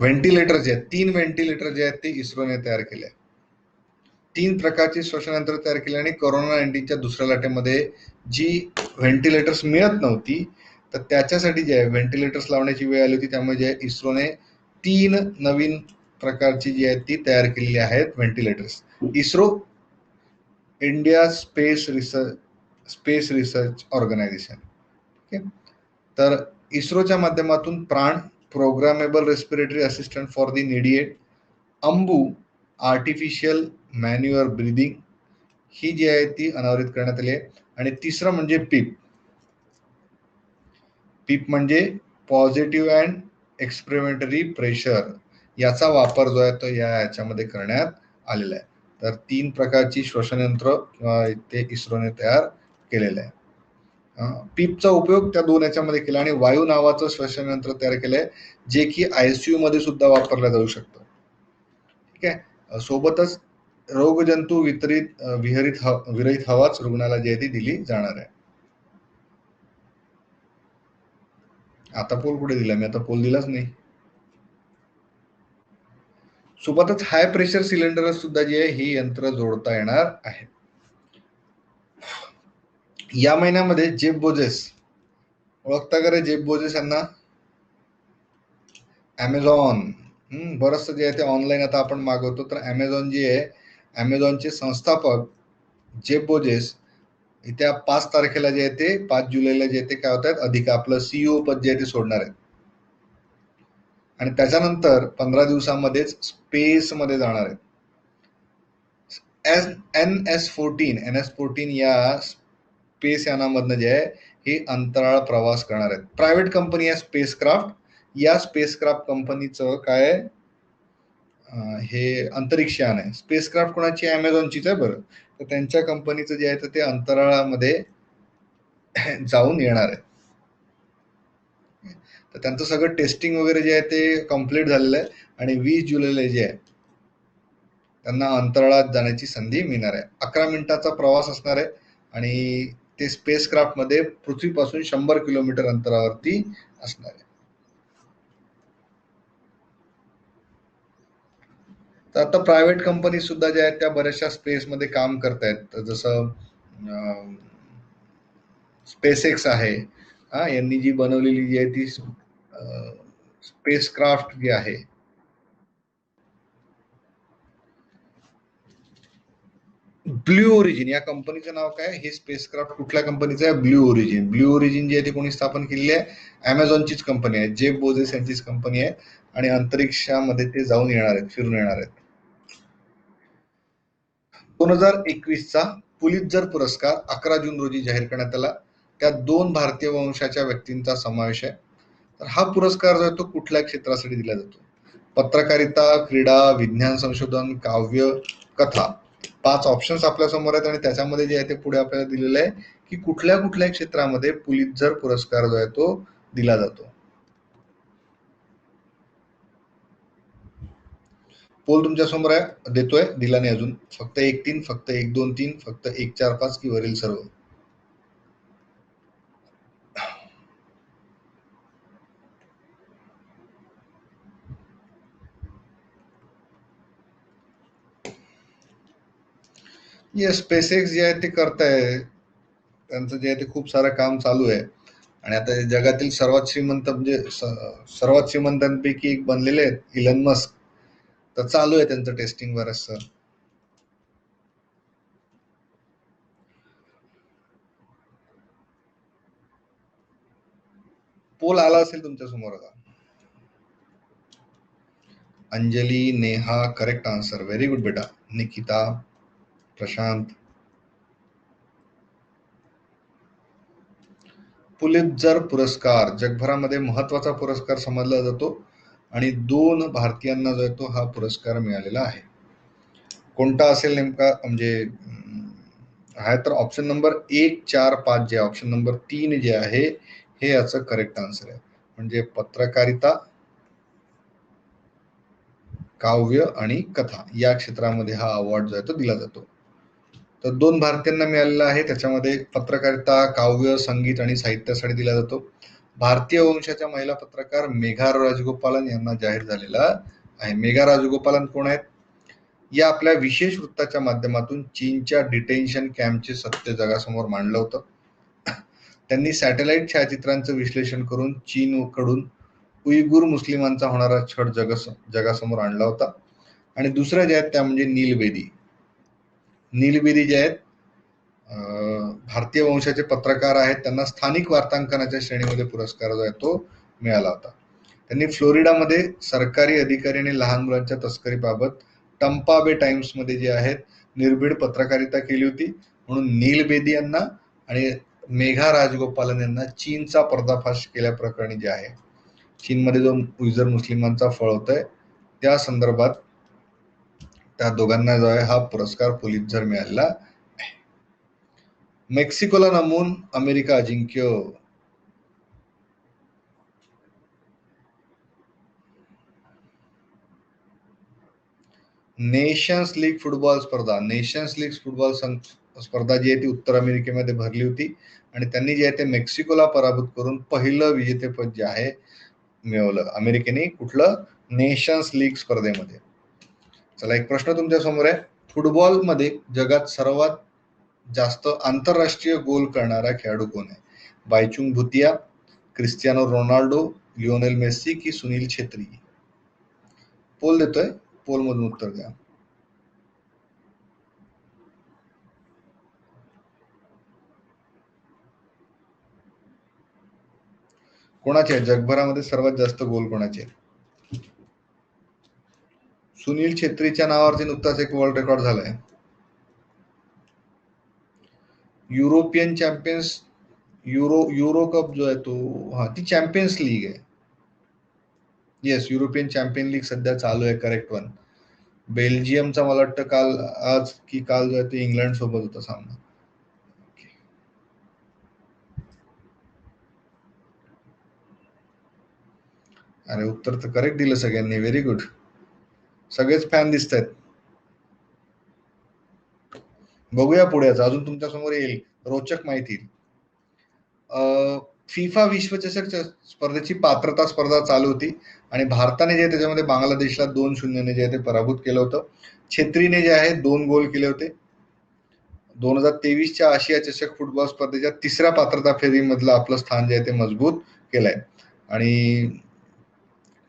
व्हेंटिलेटर जे आहेत, 3 व्हेंटिलेटर जे आहेत ते इस्रोने तयार केले. 3 प्रकारची श्वसन यंत्र तयार केली आणि कोरोना-19च्या दुसऱ्या लाटेमध्ये जी व्हेंटिलेटर्स मिळत नव्हती तर त्याच्यासाठी जे आहे व्हेंटिलेटर्स लावण्याची वेळ आली होती. त्यामुळे जे इस्रोने 3 नवीन प्रकारची जी आहेत ती तयार केलेली आहेत ventilators. ISRO, India Space Research Organisation. तर इस्रोच्या माध्यमातून PRANA, programmable respiratory assistant for the needy, Ambu, artificial manual breathing, ही जी आहे ती अनावरित करण्यात आली आहे. आणि तिसरं म्हणजे पीप. पीप म्हणजे पॉझिटिव्ह अँड एक्सपेरिमेंटरी प्रेशर, याचा वापर जो आहे तो याच्यामध्ये करण्यात आलेला आहे. तर 3 प्रकारची श्वसन यंत्र ते इस्रोने तयार केलेलं आहे. पीपचा उपयोग त्या 2 याच्यामध्ये केला आणि वायू नावाचं श्वसन यंत्र तयार केलंय, जे की ICU मध्ये सुद्धा वापरलं जाऊ शकतं. ठीक आहे. सोबतच रोगजंतू विरहित हवाच रुग्णाला जी आहे ती दिली जाणार आहे. आता पोल कुठे दिला मी? आता पोल दिलाच नाही. सोबतच हाय प्रेशर सिलेंडर सुद्धा जे आहे ही यंत्र जोडता येणार आहे. या महिन्यामध्ये जेफ बोजेस, ओळखता का रे जेफ बोजेस यांना? ॲमेझॉन, बरंचसं जे आहे ते ऑनलाईन आता आपण मागवतो. तर ॲमेझॉन जे आहे, ॲमेझॉनचे संस्थापक जेफ बोजेस त्या 5 तारखेला जे आहे ते 5 जुलैला जे आहे ते काय होत आहेत, आपलं CEO पद जे आहे ते सोडणार आहेत. आणि त्याच्यानंतर 15 दिवसामध्येच स्पेसमध्ये जाणार आहेत. NS-14 या स्पेस यानामधनं जे आहे हे अंतराळ प्रवास करणार आहेत. प्रायव्हेट कंपनी आहे स्पेसक्राफ्ट. या स्पेसक्राफ्ट कंपनीचं काय, हे अंतरिक्ष यान आहे. स्पेसक्राफ्ट कोणाची? ॲमेझॉनचीच आहे बरं. तर त्यांच्या कंपनीचं जे आहे तर ते अंतराळामध्ये जाऊन येणार आहे. तर त्यांचं सगळं टेस्टिंग वगैरे जे आहे ते कम्प्लीट झालेलं आहे आणि 20 जुलैला जे आहे त्यांना अंतराळात जाण्याची संधी मिळणार आहे. 11 मिनिटाचा प्रवास असणार आहे आणि ते स्पेसक्राफ्ट मध्ये पृथ्वीपासून 100 किलोमीटर अंतरावरती असणार आहे. तर आता प्रायव्हेट कंपनी सुद्धा ज्या आहेत त्या बऱ्याचशा स्पेसमध्ये काम करतायत. जसं स्पेसएक्स आहे, यांनी जी बनवलेली जी आहे ती स्पेसक्राफ्ट जी आहे, ब्ल्यू ओरिजिन या कंपनीचं नाव काय? हे स्पेसक्राफ्ट कुठल्या कंपनीचं आहे? Blue origin. ब्ल्यू ओरिजिन जी आहे ती कोणी स्थापन केलेली आहे? ॲमेझॉनचीच कंपनी आहे, जेफ बोजेस यांचीच कंपनी आहे आणि अंतरिक्षामध्ये ते जाऊन येणार आहेत, फिरून येणार आहेत. 2021चा पुलित्झर पुरस्कार 11 जून रोजी जाहीर करण्यात आला. त्यात 2 भारतीय वंशाच्या व्यक्तींचा समावेश आहे. तर हा पुरस्कार जो आहे तो कुठल्या क्षेत्रासाठी दिला जातो? पत्रकारिता, क्रीडा, विज्ञान संशोधन, काव्य, कथा. 5 ऑप्शन्स आपल्या समोर आहेत आणि त्याच्यामध्ये जे आहे ते पुढे आपल्याला दिलेलं आहे की कुठल्या कुठल्या क्षेत्रामध्ये पुलित्झर पुरस्कार जो आहे तो दिला जातो. पोल तुमच्या समोर आहे, देतोय, दिला नाही अजून. फक्त 1-3, फक्त 1-2-3, फक्त 1-4-5 की वरील सर्व? स्पेसएक्स जे आहे ते करताय, त्यांचं जे आहे ते खूप सारं काम चालू आहे आणि आता जगातील सर्वात श्रीमंत म्हणजे सर्वात श्रीमंतांपैकी एक बनलेले आहेत इलन मस्क. तर चालू आहे त्यांचं टेस्टिंग बरंचसं. पोल आला असेल तुमच्या समोर आता. Anjali, Neha, correct answer. Very good बेटा. निकिता, प्रशांत. पुलित्झर पुरस्कार जगभरामध्ये महत्वाचा पुरस्कार समजला जातो आणि 2 भारतीयांना जो आहे तो हा पुरस्कार मिळालेला आहे. कोणता असेल नेमका? म्हणजे आहे तर ऑप्शन नंबर 1, 4, 5 जे ऑप्शन नंबर 3 जे आहे हे याचं करेक्ट आन्सर आहे. म्हणजे पत्रकारिता, काव्य आणि कथा या क्षेत्रामध्ये हा अवॉर्ड जो आहे तो दिला जातो. तर 2 भारतीयांना मिळालेला आहे. त्याच्यामध्ये पत्रकारिता, काव्य, संगीत आणि साहित्यासाठी दिला जातो. भारतीय वंशाच्या महिला पत्रकार मेघा राजगोपालन यांना जाहीर झालेला आहे. मेघा राजगोपालन कोण आहेत? या आपल्या विशेष वृत्ताच्या माध्यमातून चीनच्या डिटेन्शन कॅम्पचे सत्य जगासमोर मांडलं होतं. त्यांनी सॅटेलाइट छायाचित्रांचं विश्लेषण करून चीनकडून उईगुर मुस्लिमांचा होणारा छळ जगासमोर आणला होता. आणि दुसऱ्या ज्या आहेत त्या म्हणजे नील बेदी. नील बेदी जे आहेत भारतीय वंशाचे पत्रकार आहेत, त्यांना स्थानिक वार्तांकनाच्या श्रेणीमध्ये पुरस्कार जो आहे तो मिळाला होता. त्यांनी फ्लोरिडामध्ये सरकारी अधिकारी आणि लहान मुलांच्या तस्करीबाबत टंपा बे टाइम्स मध्ये जे आहेत निर्भीड पत्रकारिता केली होती. म्हणून नील बेदी यांना आणि मेघा राजगोपालन यांना चीनचा पर्दाफाश केल्याप्रकरणी जे आहे, चीनमध्ये जो उइझर मुस्लिमांचा फळ होतोय त्या संदर्भात त्या दोघांना जो आहे हा पुरस्कार पुलित्झर मिळालेला आहे. मेक्सिकोला नमवून अमेरिका अजिंक्य. नेशन्स लीग फुटबॉल स्पर्धा, नेशन्स लीग फुटबॉल स्पर्धा जी आहे ती उत्तर अमेरिकेमध्ये भरली होती आणि त्यांनी जे आहे ते मेक्सिकोला पराभूत करून पहिलं विजेतेपद जे आहे मिळवलं अमेरिकेने. कुठलं? नेशन्स लीग स्पर्धेमध्ये. चला, एक प्रश्न तुमच्या समोर आहे. फुटबॉलमध्ये जगात सर्वात जास्त आंतरराष्ट्रीय गोल करणारा खेळाडू कोण आहे? बायचुंग भुतिया, क्रिस्टियानो रोनाल्डो, लिओनेल मेस्सी की सुनील छेत्री? पोल देतोय, पोल मधून उत्तर द्या. कोणाचे आहे जगभरामध्ये सर्वात जास्त गोल कोणाचे? सुनील छेत्रीच्या नावावरती नुकताच एक वर्ल्ड रेकॉर्ड झालाय. युरोपियन चॅम्पियन्स युरो कप जो आहे तो, हा ती चॅम्पियन्स लीग आहे. येस, युरोपियन चॅम्पियन लीग सध्या चालू आहे. Correct one. बेल्जियमचा मला वाटतं काल आज की काल जो आहे ते इंग्लंड सोबत होता सामना. अरे, उत्तर तर करेक्ट दिलं सगळ्यांनी. Very good. सगळेच फॅन दिसत आहेत. बघूया पुढेच अजून तुमच्या समोर येईल रोचक माहिती. फिफा विश्वचषक स्पर्धेची पात्रता स्पर्धा चालू होती आणि भारताने जे त्याच्यामध्ये बांगलादेशला 2-0 जे आहे ते पराभूत केलं होतं. छेत्रीने जे आहे 2 गोल केले होते. 2023च्या आशिया चषक फुटबॉल स्पर्धेच्या तिसऱ्या पात्रता फेरीमधलं आपलं स्थान जे आहे ते मजबूत केलंय आणि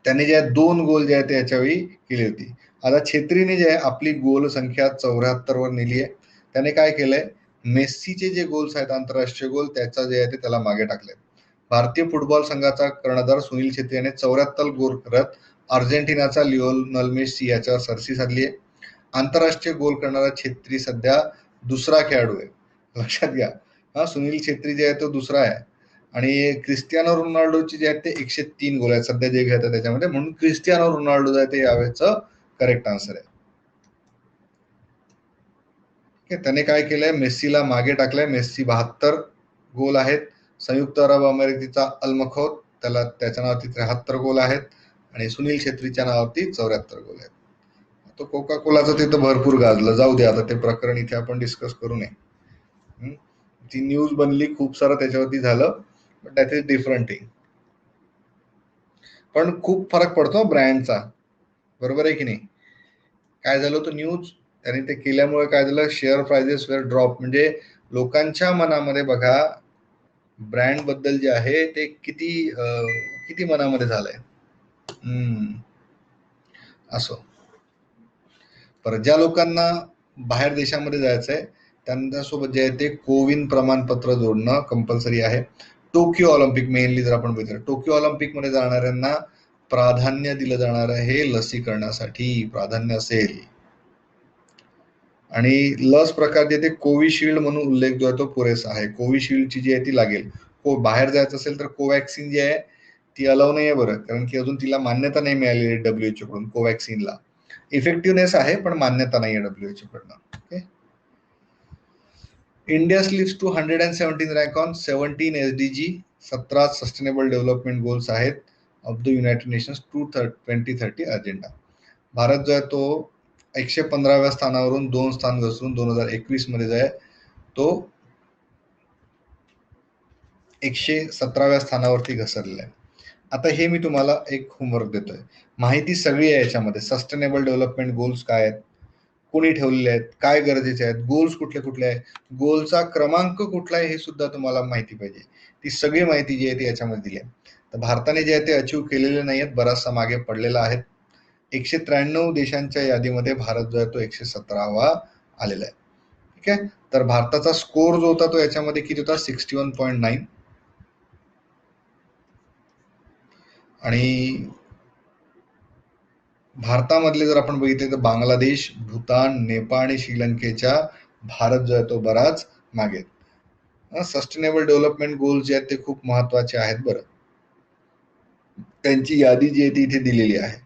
त्याने जे 2 गोल जे आहे ते याच्यावेळी केली होती. आता छेत्रीने जे आहे आपली गोल संख्या 74 वर नेली आहे. त्याने काय केलंय, मेस्सीचे जे गोल्स आहेत आंतरराष्ट्रीय गोल त्याचा जे आहे ते त्याला मागे टाकले. भारतीय फुटबॉल संघाचा कर्णधार सुनील छेत्री याने 74 गोल करत अर्जेंटिनाचा लिओनेल मेस्सी याच्यावर सरशी साधली आहे. आंतरराष्ट्रीय गोल करणारा छेत्री सध्या दुसरा खेळाडू आहे, लक्षात घ्या. हा, सुनील छेत्री जे आहे तो दुसरा आहे आणि क्रिस्टियानो रोनाल्डोचे जे आहेत ते 103 गोल आहेत सध्या जे घेतात त्याच्यामध्ये. म्हणून क्रिस्टियानो रोनाल्डो जे आहे ते यावेळेचं करेक्ट आन्सर आहे. त्याने काय केलंय, मेस्सीला मागे टाकलंय. मेस्सी 72 गोल आहेत. संयुक्त अरब अमेरिकेचा अल्मखौत त्याला त्याच्या नावावरती 73 गोल आहेत आणि सुनील छेत्रीच्या नावावरती 74 गोल आहेत. तो कोका कोलाचं ते तर भरपूर गाजलं. जाऊ दे, आता ते प्रकरण इथे आपण डिस्कस करू नये. ती न्यूज बनली, खूप सारं त्याच्यावरती झालं, but that is different thing. पण खूप फरक पडतो ब्रँडचा, बरोबर आहे की नाही? काय झालं होतं न्यूज, त्यांनी ते केल्यामुळे काय झालं, शेअर प्राइजेस वर ड्रॉप. म्हणजे लोकांच्या मनामध्ये बघा ब्रँड बद्दल जे आहे ते किती मनामध्ये झालंय. असो, पर ज्या लोकांना बाहेर देशामध्ये जायचंय त्यांच्यासोबत जे आहे ते कोविन प्रमाणपत्र जोडणं कंपल्सरी आहे. टोकियो ऑलिम्पिक मेनली जर आपण बघितलं, टोकियो ऑलिम्पिक मध्ये जाणाऱ्यांना प्राधान्य दिलं जाणार आहे लसीकरणासाठी, प्राधान्य असेल. आणि लस प्रकार जे ते कोविशिल्ड म्हणून उल्लेख जो आहे तो पुरेसा आहे. कोविशिल्डची जी आहे ती लागेल. बाहेर जायचं असेल तर कोवॅक्सिन जी आहे ती अलाव नाही आहे बरं, कारण की अजून तिला मान्यता नाही मिळालेली WHO कडून. कोवॅक्सिनला इफेक्टिव्हनेस आहे पण मान्यता नाही आहे WHO कडनं. Okay. India slips to 117 rank on 17 SDG, 17 sustainable development goals आहेत of the United Nations 2030 agenda. Bharat जो आहे तो 115व्या स्थानावरून 2 स्थान घसरून 2021 मध्ये जो आहे तो 117व्या स्थानावरती घसरलेला आहे. आता हे मी तुम्हाला एक होमवर्क देतोय. माहिती सगळी आहे याच्यामध्ये. सस्टेनेबल डेव्हलपमेंट गोल्स काय आहेत, कोणी ठेवलेले आहेत, काय गरजेचे आहेत, गोल्स कुठले कुठले आहेत, गोलचा क्रमांक कुठला आहे हे सुद्धा तुम्हाला माहिती पाहिजे. ती सगळी माहिती जी आहे ती याच्यामध्ये दिली आहे. तर भारताने जे आहे ते अचीव्ह केलेले नाही आहेत, बराचसा मागे पडलेला आहे. 193 देशांच्या यादीमध्ये भारत जो आहे तो 117वा आलेला आहे. ठीक आहे. तर भारताचा स्कोर जो होता तो याच्यामध्ये किती होता 61.9. आणि भारतामधले जर आपण बघितले तर बांगलादेश, भूतान, नेपाळ आणि श्रीलंकेच्या भारत जो आहे तो बराच मागे. सस्टेनेबल डेव्हलपमेंट गोल्स जे आहेत ते खूप महत्वाचे आहेत बरं. त्यांची यादी जी आहे ती इथे दिलेली आहे,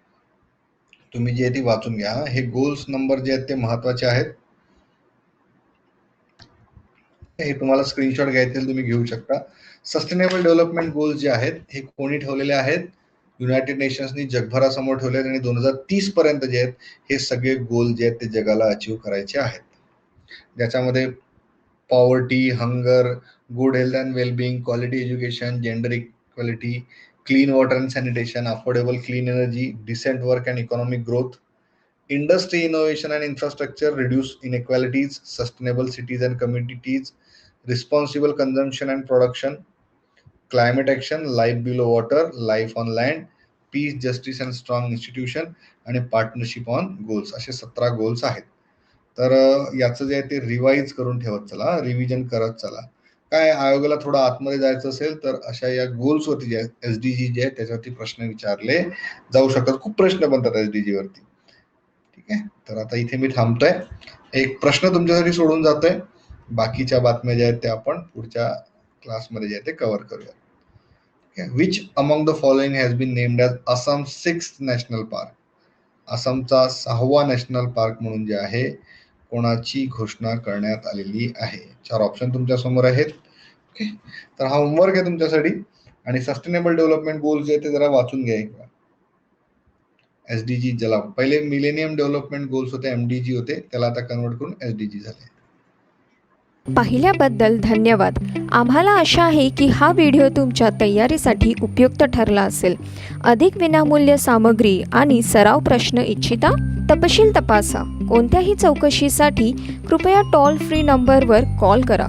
तुम्ही जे आहे ती वाचून घ्या. हे गोल्स नंबर जे आहेत ते महत्वाचे आहेत. हे तुम्हाला स्क्रीनशॉट घ्यायचे तुम्ही घेऊ शकता. सस्टेनेबल डेव्हलपमेंट गोल्स जे आहेत हे कोणी ठेवलेले आहेत? युनायटेड नेशन्सनी जगभरासमोर ठेवले आणि 2030 पर्यंत जे आहेत हे सगळे गोल जे आहेत ते जगाला अचीव्ह करायचे आहेत. ज्याच्यामध्ये poverty, hunger, good health and wellbeing, quality education, gender equality, clean water and sanitation, affordable clean energy, decent work and economic growth, industry innovation and infrastructure, reduce inequalities, sustainable cities and communities, responsible consumption and production, climate action, life below water, life on land, peace, justice and strong institution आणि partnership on goals, असे 17 goals आहेत. तर याचं जे आहे ते revise करून ठेवत चला, रिव्हिजन करत चला. काय आयोगाला थोडं आतमध्ये जायचं असेल तर अशा या गोल्सवरती जे आहेत SDG जे आहेत त्याच्यावरती प्रश्न विचारले जाऊ शकतात. खूप प्रश्न बनतात SDG वरती. ठीक आहे. तर आता इथे मी थांबतोय. एक प्रश्न तुमच्यासाठी सोडून जातोय. बाकीच्या बातम्या ज्या आहेत त्या आपण पुढच्या क्लासमध्ये जे आहे ते कव्हर करूया. Which among the following has been named as Assam 6th national park? आसामचा 6वा नॅशनल पार्क म्हणून जे आहे कोणाची घोषणा करण्यात आलेली आहे? 4 ऑप्शन तुमच्या समोर आहेत. ओके. तर हा होमवर्क आहे तुमच्यासाठी. आणि सस्टेनेबल डेव्हलपमेंट गोल्स जे ते जरा वाचून घ्या. SDG ज्याला पहिले मिलेनियम डेव्हलपमेंट गोल्स होते, MDG होते, त्याला आता कन्वर्ट करून SDG झाले. पाहिल्याबद्दल धन्यवाद. आम्हाला आशा आहे की हा व्हिडिओ तुमच्या तयारीसाठी उपयुक्त ठरला असेल. अधिक विनामूल्य सामग्री आणि सराव प्रश्न इच्छिता? तपशील तपासा. कोणत्याही चौकशीसाठी कृपया टोल फ्री नंबरवर कॉल करा.